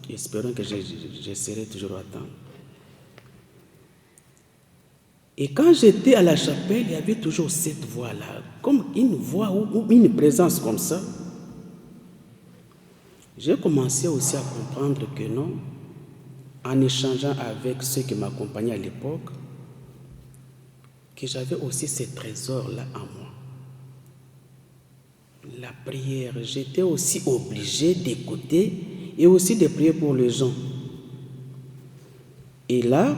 espérant que je serai toujours à temps. Et quand j'étais à la chapelle, il y avait toujours cette voix-là, comme une voix ou une présence comme ça. J'ai commencé aussi à comprendre que non, en échangeant avec ceux qui m'accompagnaient à l'époque, que j'avais aussi ces trésors-là en moi. La prière, j'étais aussi obligé d'écouter et aussi de prier pour les gens. Et là,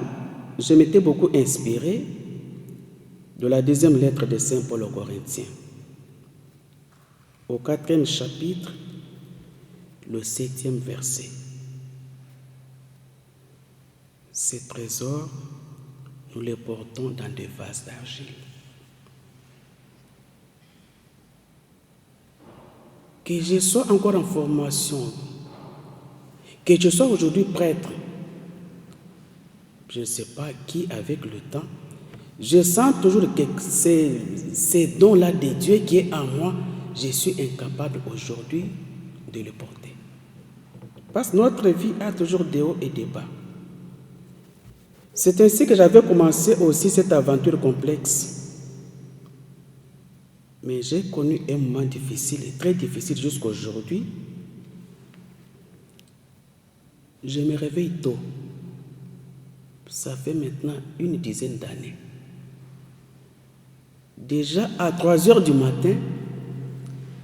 je m'étais beaucoup inspiré de la deuxième lettre de Saint Paul aux Corinthiens. Au 4e chapitre, le 7e verset. Ces trésors, nous les portons dans des vases d'argile. Que je sois encore en formation, que je sois aujourd'hui prêtre, je ne sais pas qui avec le temps, je sens toujours que ces dons-là de Dieu qui est en moi, je suis incapable aujourd'hui de le porter. Parce que notre vie a toujours des hauts et des bas. C'est ainsi que j'avais commencé aussi cette aventure complexe. Mais j'ai connu un moment difficile, très difficile jusqu'à aujourd'hui. Je me réveille tôt. Ça fait maintenant une dizaine d'années. Déjà à 3 heures du matin,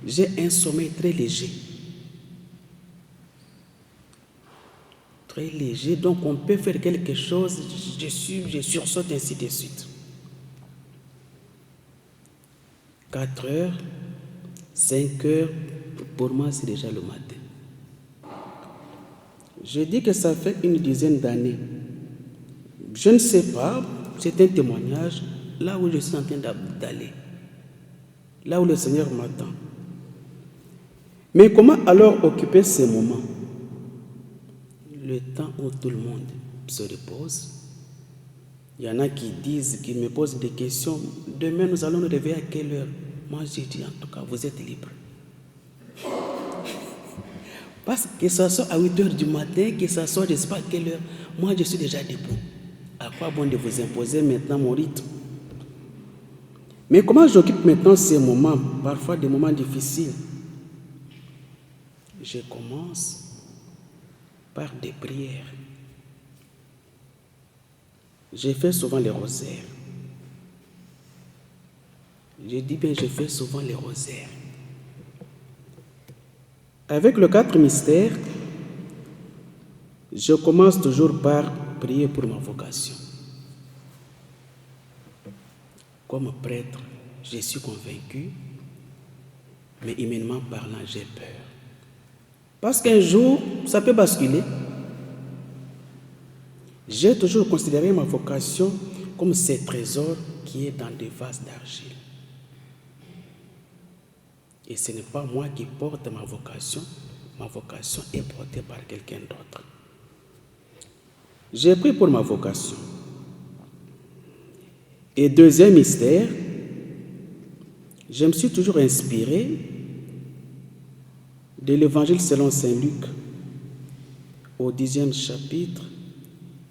j'ai un sommeil très léger. Très léger, donc on peut faire quelque chose, je sursaute ainsi de suite. 4 heures, 5 heures, pour moi c'est déjà le matin. Je dis que ça fait une dizaine d'années. Je ne sais pas, c'est un témoignage, là où je suis en train d'aller, là où le Seigneur m'attend. Mais comment alors occuper ces moments? Le temps où tout le monde se repose. Il y en a qui me posent des questions. Demain, nous allons nous réveiller à quelle heure? Moi, j'ai dit, en tout cas, vous êtes libre. Parce que ça soit à 8 heures du matin, que ça soit, je ne sais pas à quelle heure, moi, je suis déjà debout. À quoi bon de vous imposer maintenant mon rythme? Mais comment j'occupe maintenant ces moments, parfois des moments difficiles? Je commence par des prières. Je fais souvent les rosaires. Je dis bien, je fais souvent les rosaires. Avec le 4 mystères, je commence toujours par prier pour ma vocation. Comme prêtre, je suis convaincu, mais humainement parlant, j'ai peur. Parce qu'un jour, ça peut basculer. J'ai toujours considéré ma vocation comme ce trésor qui est dans des vases d'argile. Et ce n'est pas moi qui porte ma vocation est portée par quelqu'un d'autre. J'ai pris pour ma vocation. Et deuxième mystère, je me suis toujours inspiré de l'Évangile selon Saint Luc, au 10e chapitre,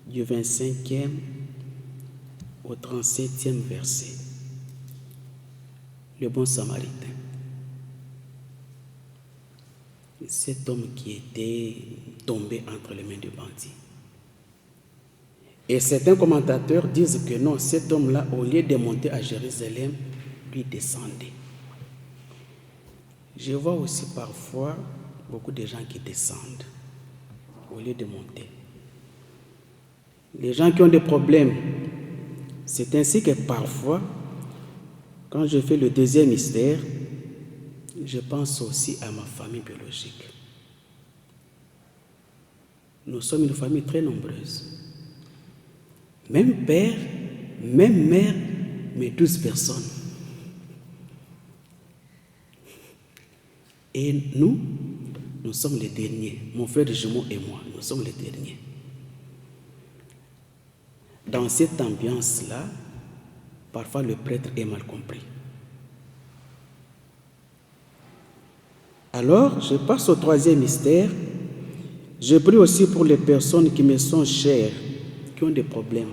du 25e au 37e verset. Le bon samaritain. cet homme qui était tombé entre les mains du bandit. Et certains commentateurs disent que non, cet homme-là, au lieu de monter à Jérusalem, lui descendait. Je vois aussi parfois beaucoup de gens qui descendent au lieu de monter. Les gens qui ont des problèmes, c'est ainsi que parfois, quand je fais le deuxième mystère, je pense aussi à ma famille biologique. Nous sommes une famille très nombreuse. Même père, même mère, mais 12 personnes. Et nous sommes les derniers. Mon frère jumeau et moi, nous sommes les derniers. Dans cette ambiance-là, parfois le prêtre est mal compris. Alors, je passe au troisième mystère. Je prie aussi pour les personnes qui me sont chères, qui ont des problèmes.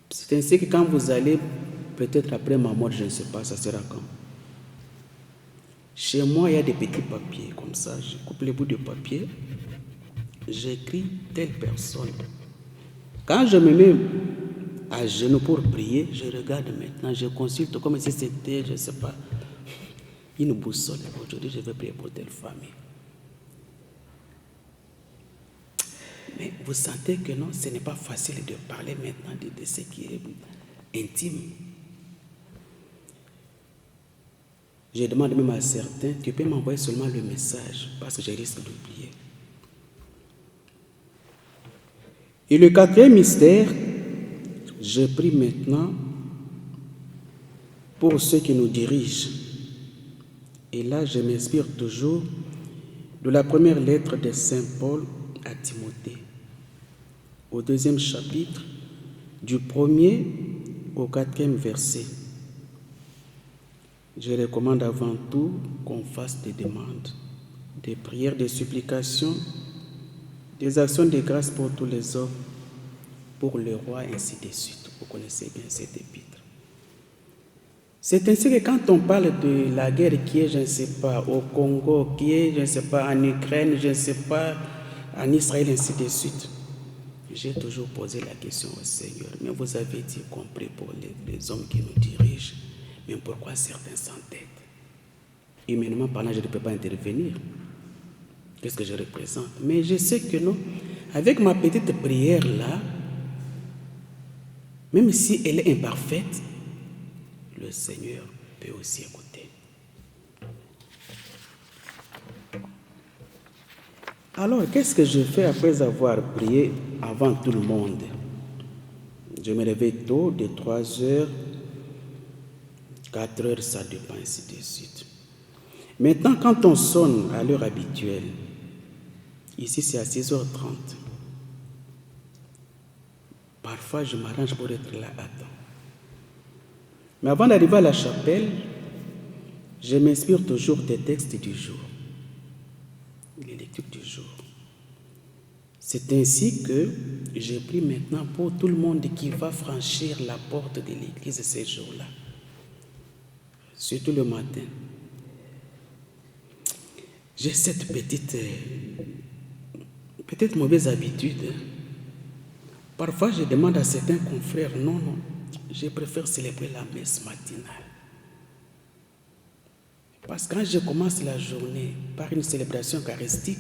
C'est ainsi que quand vous allez, peut-être après ma mort, je ne sais pas, ça sera quand. Chez moi, il y a des petits papiers comme ça. Je coupe les bouts de papier, j'écris telle personne. Quand je me mets à genoux pour prier, je regarde maintenant, je consulte comme si c'était, je ne sais pas, une boussole. Aujourd'hui, je vais prier pour telle famille. Mais vous sentez que non, ce n'est pas facile de parler maintenant de ce qui est intime. Je demande même à certains, tu peux m'envoyer seulement le message parce que je risque d'oublier. Et le quatrième mystère, je prie maintenant pour ceux qui nous dirigent. Et là, je m'inspire toujours de la première lettre de Saint Paul à Timothée, au 2e chapitre, du 1er au 4e verset. Je recommande avant tout qu'on fasse des demandes, des prières, des supplications, des actions de grâce pour tous les hommes, pour le roi, ainsi de suite. Vous connaissez bien cette épître. C'est ainsi que quand on parle de la guerre qui est, je ne sais pas, au Congo, qui est, je ne sais pas, en Ukraine, je ne sais pas, en Israël, ainsi de suite, j'ai toujours posé la question au Seigneur. Mais vous avez dit, compris pour les hommes qui nous dirigent, mais pourquoi certains s'entêtent? Humainement parlant, je ne peux pas intervenir. Qu'est-ce que je représente? Mais je sais que non. Avec ma petite prière là, même si elle est imparfaite, le Seigneur peut aussi écouter. Alors, qu'est-ce que je fais après avoir prié avant tout le monde? Je me réveille tôt, de 3 heures, 4 heures, ça dépend, ainsi de suite. Maintenant, quand on sonne à l'heure habituelle, ici c'est à 6h30, parfois je m'arrange pour être là à temps. Mais avant d'arriver à la chapelle, je m'inspire toujours des textes du jour, les lectures du jour. C'est ainsi que je prie maintenant pour tout le monde qui va franchir la porte de l'église ces jours-là, surtout le matin. J'ai cette petite mauvaise habitude. Parfois, je demande à certains confrères, non, je préfère célébrer la messe matinale. Parce que quand je commence la journée par une célébration eucharistique,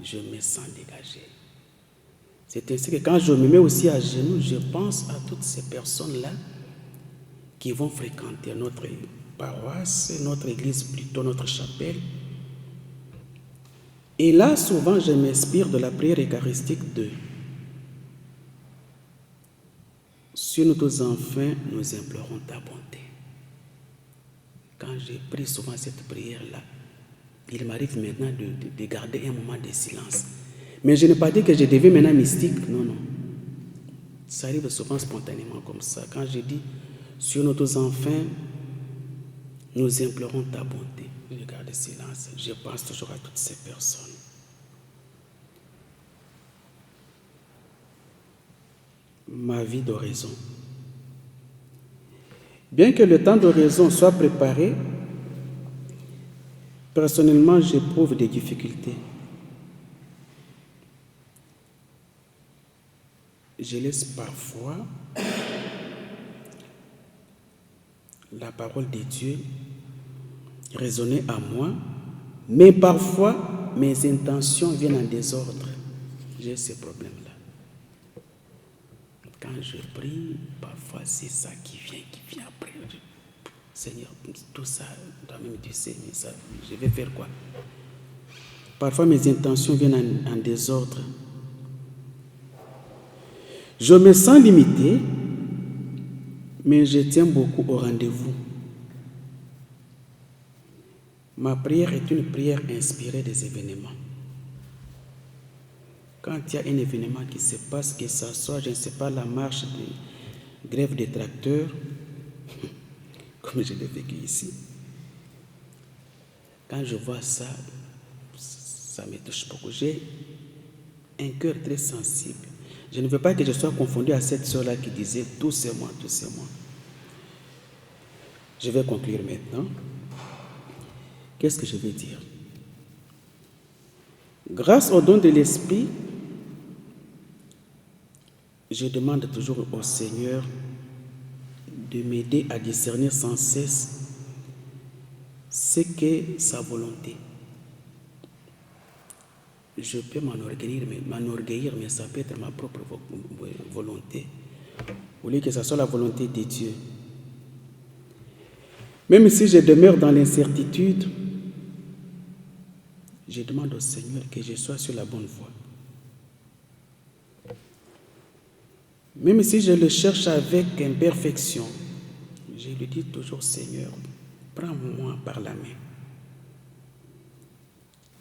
je me sens dégagé. C'est ainsi que quand je me mets aussi à genoux, je pense à toutes ces personnes-là qui vont fréquenter notre paroisse, notre église, plutôt notre chapelle. Et là, souvent, je m'inspire de la prière eucharistique de « Sur nous tous enfants, nous implorons ta bonté ». Quand je prie souvent cette prière-là, il m'arrive maintenant de garder un moment de silence. Mais je n'ai pas dit que je deviens maintenant mystique, non. Ça arrive souvent spontanément comme ça. Quand je dis « Sur nous tous enfants, nous implorons ta bonté », je garde silence. Je pense toujours à toutes ces personnes. Ma vie d'oraison. Bien que le temps d'oraison soit préparé, Personnellement, j'éprouve des difficultés. Je laisse parfois la parole de Dieu résonner à moi, mais parfois mes intentions viennent en désordre. J'ai ce problème-là. Quand je prie, parfois c'est ça qui vient après. Seigneur, tout ça, toi-même tu sais, mais ça, je vais faire quoi? Parfois mes intentions viennent en désordre. Je me sens limité, mais je tiens beaucoup au rendez-vous. Ma prière est une prière inspirée des événements. Quand il y a un événement qui se passe, que ce soit, je ne sais pas, la marche de grève des tracteurs, comme je l'ai vécu ici, quand je vois ça, ça me touche beaucoup. J'ai un cœur très sensible. Je ne veux pas que je sois confondu à cette sœur-là qui disait « tout c'est moi, tout c'est moi ». Je vais conclure maintenant. Qu'est-ce que je vais dire? Grâce au don de l'Esprit, je demande toujours au Seigneur de m'aider à discerner sans cesse ce qu'est sa volonté. Je peux m'enorgueillir, mais ça peut être ma propre volonté, au lieu que ce soit la volonté de Dieu. Même si je demeure dans l'incertitude, je demande au Seigneur que je sois sur la bonne voie. Même si je le cherche avec imperfection, je lui dis toujours, Seigneur, prends-moi par la main.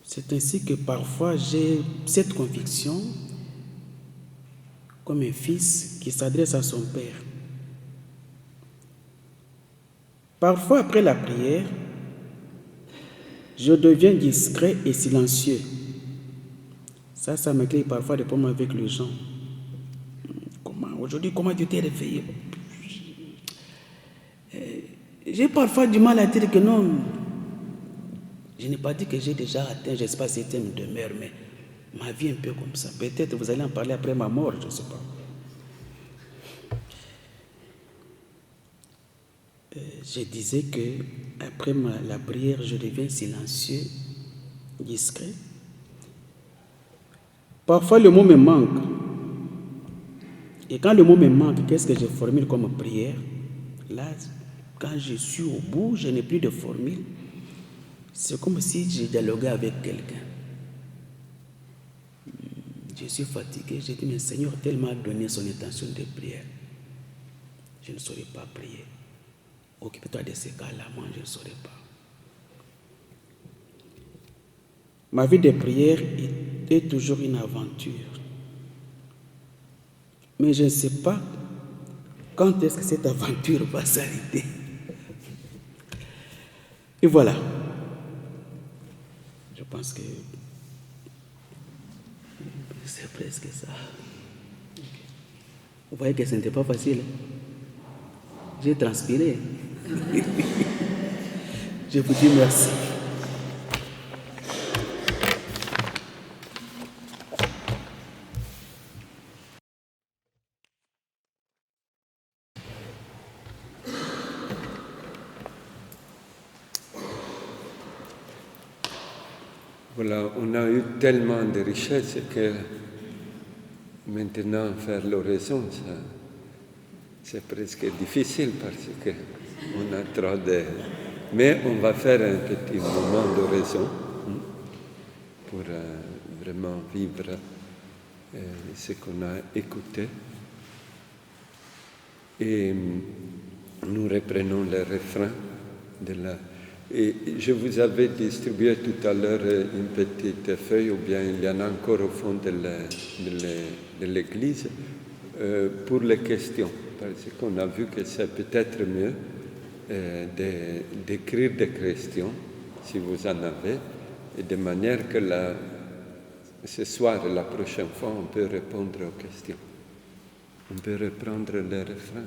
C'est ainsi que parfois j'ai cette conviction comme un fils qui s'adresse à son père. Parfois, après la prière, je deviens discret et silencieux. Ça me crée parfois des problèmes avec les gens. Aujourd'hui, comment tu t'es réveillé? J'ai parfois du mal à dire que non. Je n'ai pas dit que j'ai déjà atteint, je ne sais pas si c'était une demeure, mais ma vie est un peu comme ça. Peut-être vous allez en parler après ma mort, je ne sais pas. Je disais que après la prière, je deviens silencieux, discret. Parfois, le mot me manque. Et quand le mot me manque, qu'est-ce que je formule comme prière? Là, quand je suis au bout, je n'ai plus de formule. C'est comme si je dialoguais avec quelqu'un. Je suis fatigué. J'ai dit, mais Seigneur tellement donné son intention de prière. Je ne saurais pas prier. Occupe-toi de ces cas-là, moi je ne saurais pas. Ma vie de prière était toujours une aventure. Mais je ne sais pas quand est-ce que cette aventure va s'arrêter. Et voilà. Je pense que c'est presque ça. Vous voyez que ce n'était pas facile. J'ai transpiré. Je vous dis merci. Voilà, on a eu tellement de richesses que maintenant faire l'oraison, c'est presque difficile parce qu'on a trop de... Mais on va faire un petit moment d'oraison pour vraiment vivre ce qu'on a écouté. Et nous reprenons le refrain de la... Et je vous avais distribué tout à l'heure une petite feuille, ou bien il y en a encore au fond de l'église, pour les questions, parce qu'on a vu que c'est peut-être mieux d'écrire des questions, si vous en avez, et de manière que ce soir, la prochaine fois, on peut répondre aux questions. On peut reprendre le refrain.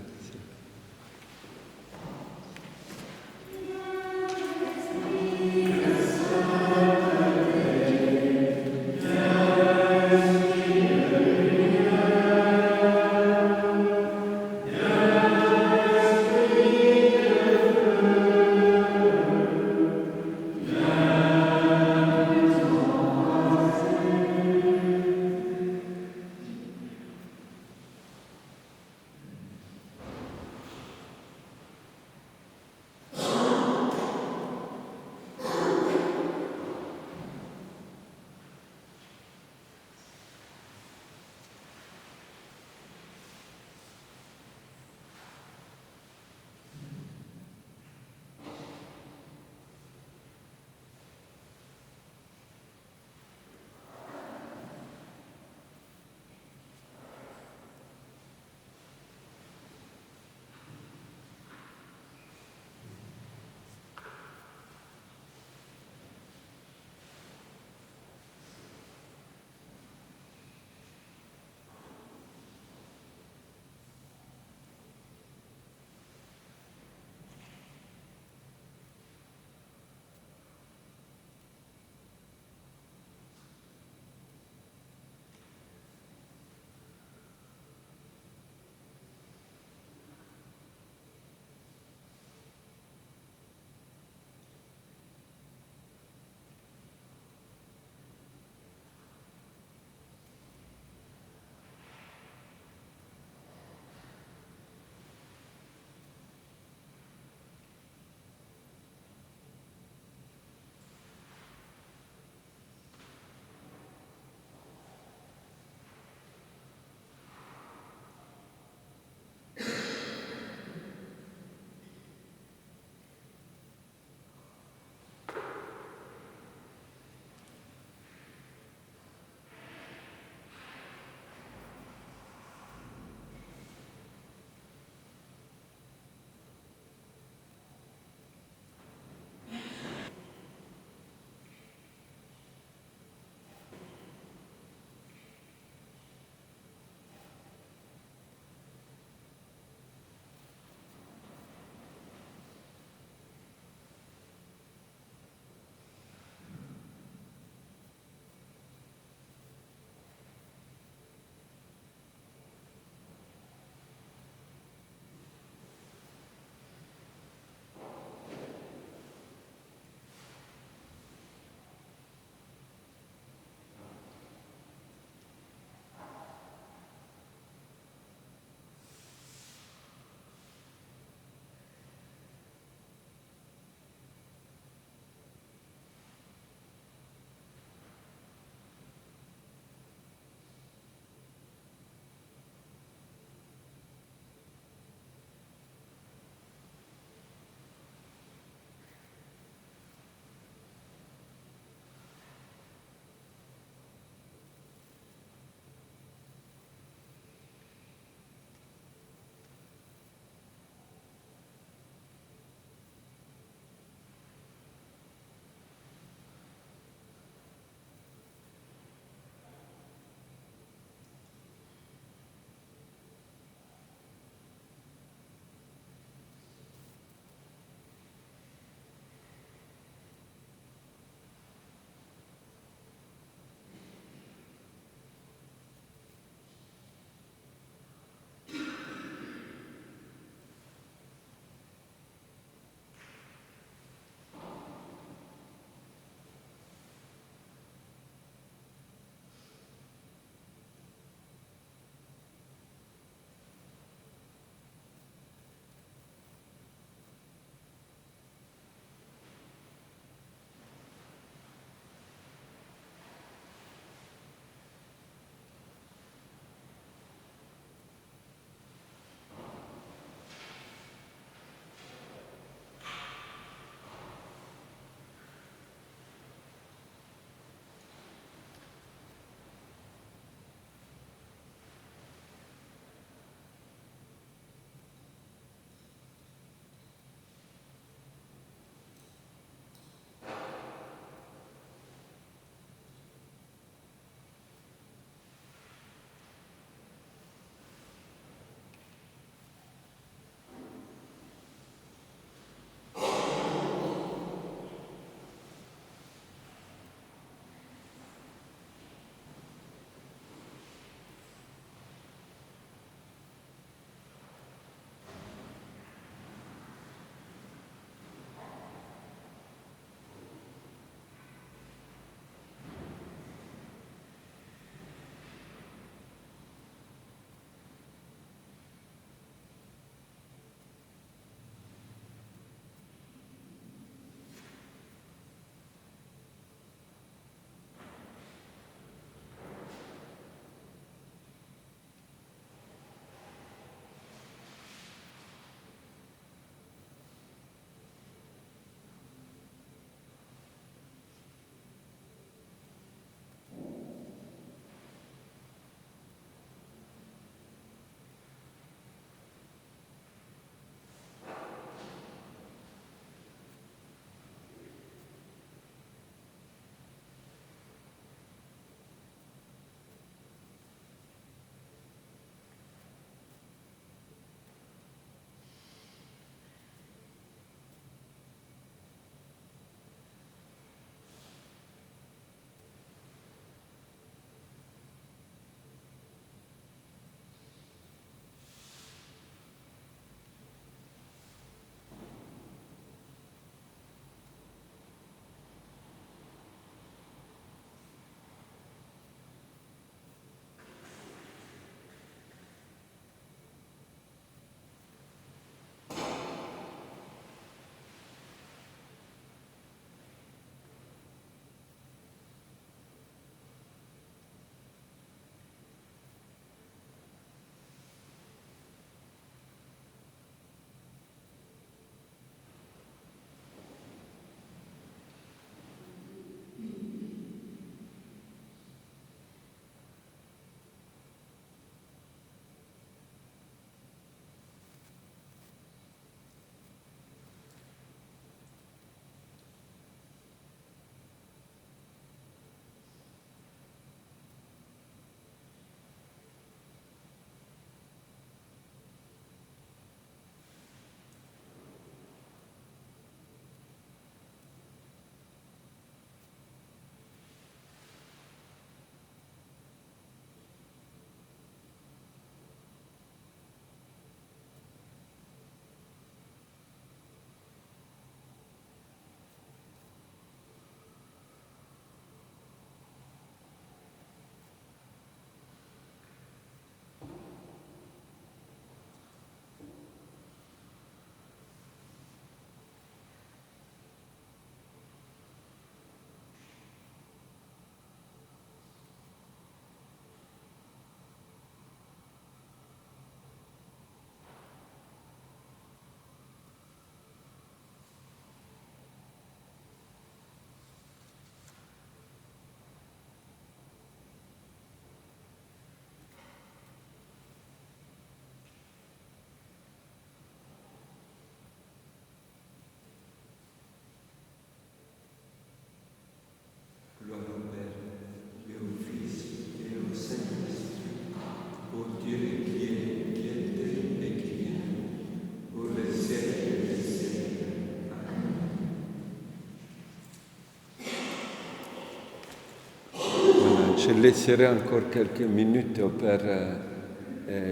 Je laisserai encore quelques minutes au Père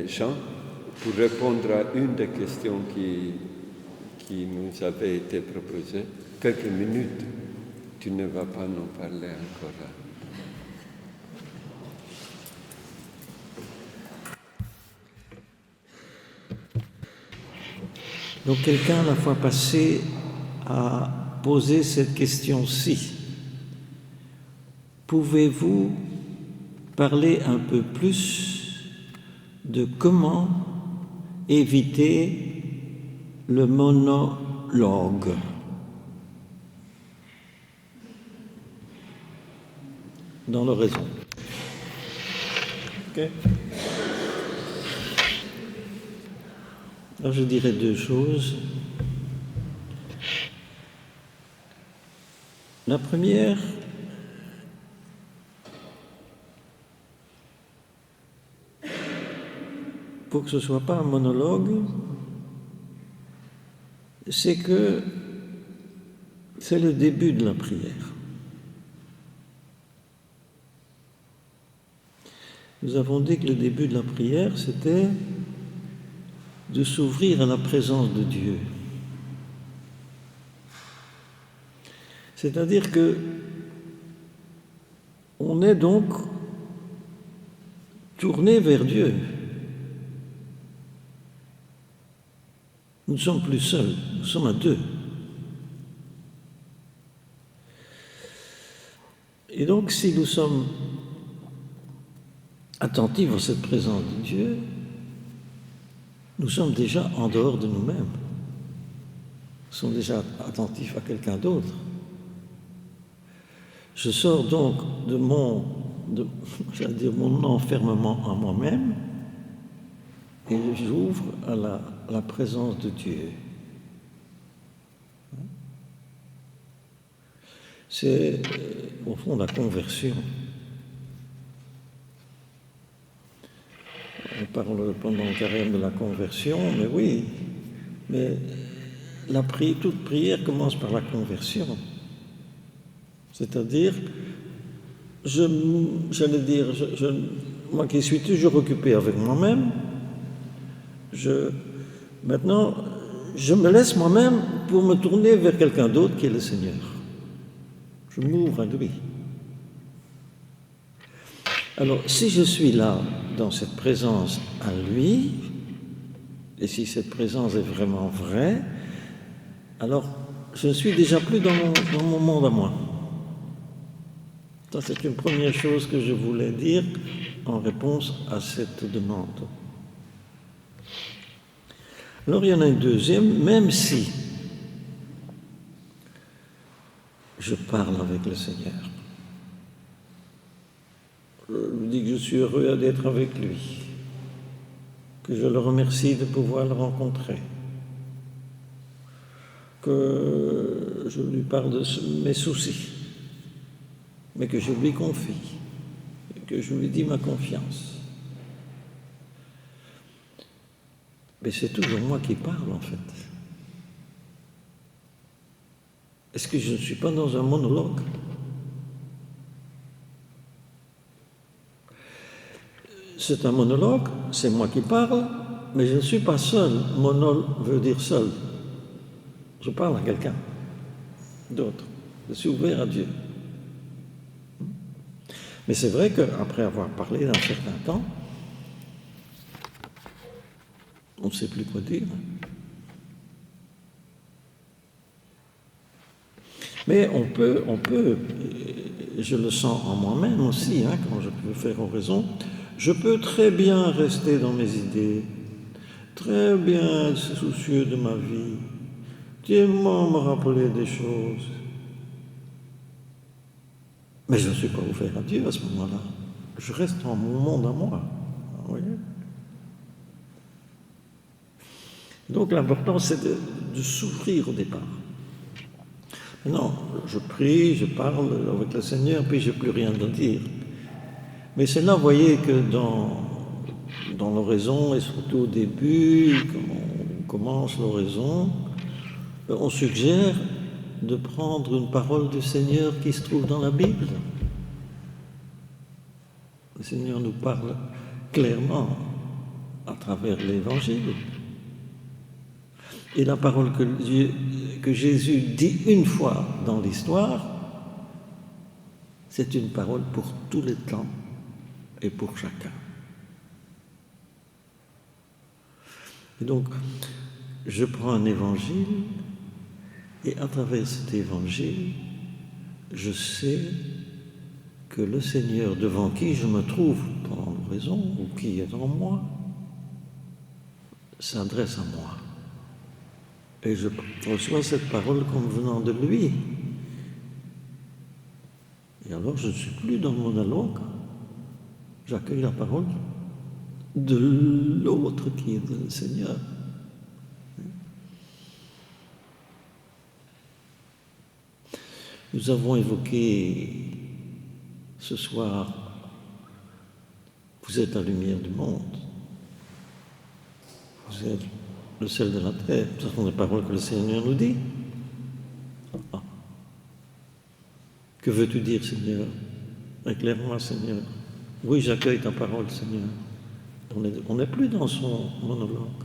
Jean pour répondre à une des questions qui nous avait été proposée. Quelques minutes, tu ne vas pas nous parler encore. Donc quelqu'un, la fois passée, a posé cette question-ci. Pouvez-vous parler un peu plus de comment éviter le monologue? Dans l'oraison. Ok. Alors je dirais deux choses. La première, pour que ce ne soit pas un monologue, c'est que c'est le début de la prière. Nous avons dit que le début de la prière, c'était de s'ouvrir à la présence de Dieu. C'est-à-dire que on est donc tourné vers Dieu. Nous ne sommes plus seuls, nous sommes à deux. Et donc, si nous sommes attentifs à cette présence de Dieu, nous sommes déjà en dehors de nous-mêmes. Nous sommes déjà attentifs à quelqu'un d'autre. Je sors donc de mon enfermement en moi-même et j'ouvre à la présence de Dieu. C'est au fond la conversion. On parle pendant le carême de la conversion, mais oui, mais toute prière commence par la conversion. C'est-à-dire, moi qui suis toujours occupé avec moi-même, maintenant, je me laisse moi-même pour me tourner vers quelqu'un d'autre qui est le Seigneur. Je m'ouvre à lui. Alors, si je suis là, dans cette présence à lui, et si cette présence est vraiment vraie, alors je ne suis déjà plus dans mon monde à moi. Ça, c'est une première chose que je voulais dire en réponse à cette demande. Alors, il y en a une deuxième, même si je parle avec le Seigneur. Je lui dis que je suis heureux d'être avec lui, que je le remercie de pouvoir le rencontrer, que je lui parle de mes soucis, mais que je lui confie, que je lui dis ma confiance. Mais c'est toujours moi qui parle, en fait. Est-ce que je ne suis pas dans un monologue ? C'est un monologue, c'est moi qui parle, mais je ne suis pas seul. Mono veut dire seul. Je parle à quelqu'un d'autre. Je suis ouvert à Dieu. Mais c'est vrai qu'après avoir parlé d'un certain temps, on ne sait plus quoi dire. Mais on peut, je le sens en moi-même aussi, quand je peux faire oraison, je peux très bien rester dans mes idées, très bien être soucieux de ma vie, tellement me rappeler des choses. Mais je ne suis pas ouvert à Dieu à ce moment-là. Je reste dans mon monde à moi. Vous voyez ? Donc l'important, c'est de s'ouvrir au départ. Non, je prie, je parle avec le Seigneur, puis je n'ai plus rien à dire. Mais c'est là, vous voyez, que dans l'oraison, et surtout au début, quand on commence l'oraison, on suggère de prendre une parole du Seigneur qui se trouve dans la Bible. Le Seigneur nous parle clairement à travers l'Évangile. Et la parole que Jésus dit une fois dans l'histoire, c'est une parole pour tous les temps et pour chacun. Et donc, je prends un évangile et à travers cet évangile, je sais que le Seigneur devant qui je me trouve pendant l'oraison ou qui est en moi s'adresse à moi. Et je reçois cette parole comme venant de lui. Et alors je ne suis plus dans le monologue, j'accueille la parole de l'autre qui est le Seigneur. Nous avons évoqué ce soir, vous êtes la lumière du monde, vous êtes le sel de la terre, ce sont des paroles que le Seigneur nous dit. Ah. Que veux-tu dire, Seigneur? Éclaire-moi, Seigneur. Oui, j'accueille ta parole, Seigneur. On n'est plus dans son monologue.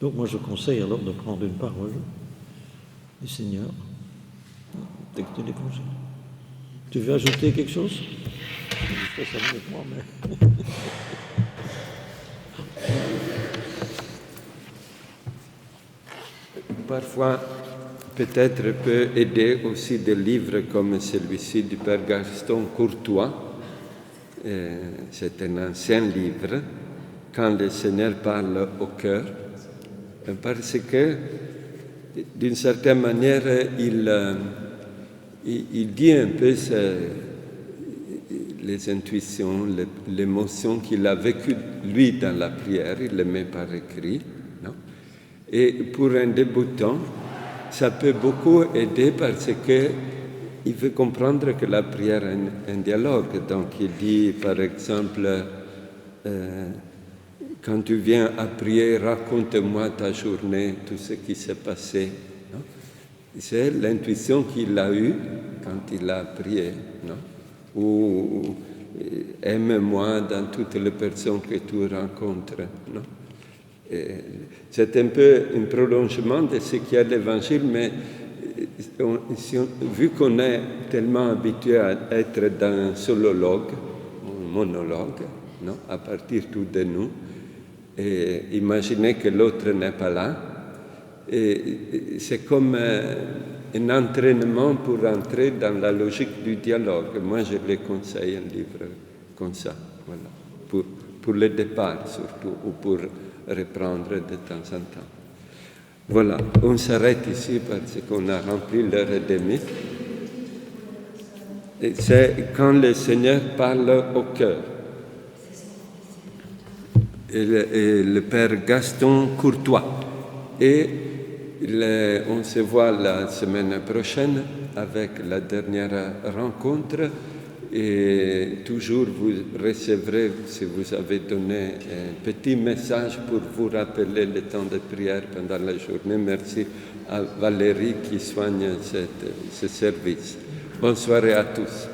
Donc moi, je conseille alors de prendre une parole du Seigneur dès que tu décongèles. Tu veux ajouter quelque chose? Je fais ça mieux que moi, mais... Parfois, peut-être peut aider aussi des livres comme celui-ci du Père Gaston Courtois. C'est un ancien livre, Quand le Seigneur parle au cœur, parce que, d'une certaine manière, il dit un peu les intuitions, l'émotion qu'il a vécue, lui, dans la prière, il le met par écrit. Non? Et pour un débutant, ça peut beaucoup aider parce qu'il veut comprendre que la prière est un dialogue. Donc il dit, par exemple, quand tu viens à prier, raconte-moi ta journée, tout ce qui s'est passé. Non? C'est l'intuition qu'il a eue quand il a prié. Non? Ou aime-moi dans toutes les personnes que tu rencontres. Non? C'est un peu un prolongement de ce qu'il y a à l'Évangile, mais vu qu'on est tellement habitué à être dans un solologue, un monologue, non? À partir tout de nous, et imaginer que l'autre n'est pas là, et c'est comme un entraînement pour entrer dans la logique du dialogue. Moi, je les conseille un livre comme ça, voilà, pour le départ surtout, ou pour reprendre de temps en temps. Voilà, on s'arrête ici parce qu'on a rempli l'heure et demie. Et c'est quand le Seigneur parle au cœur. Et le Père Gaston Courtois. Et on se voit la semaine prochaine avec la dernière rencontre. Et toujours vous recevrez, si vous avez donné un petit message pour vous rappeler le temps de prière pendant la journée. Merci à Valérie qui soigne ce service. Bonne soirée à tous.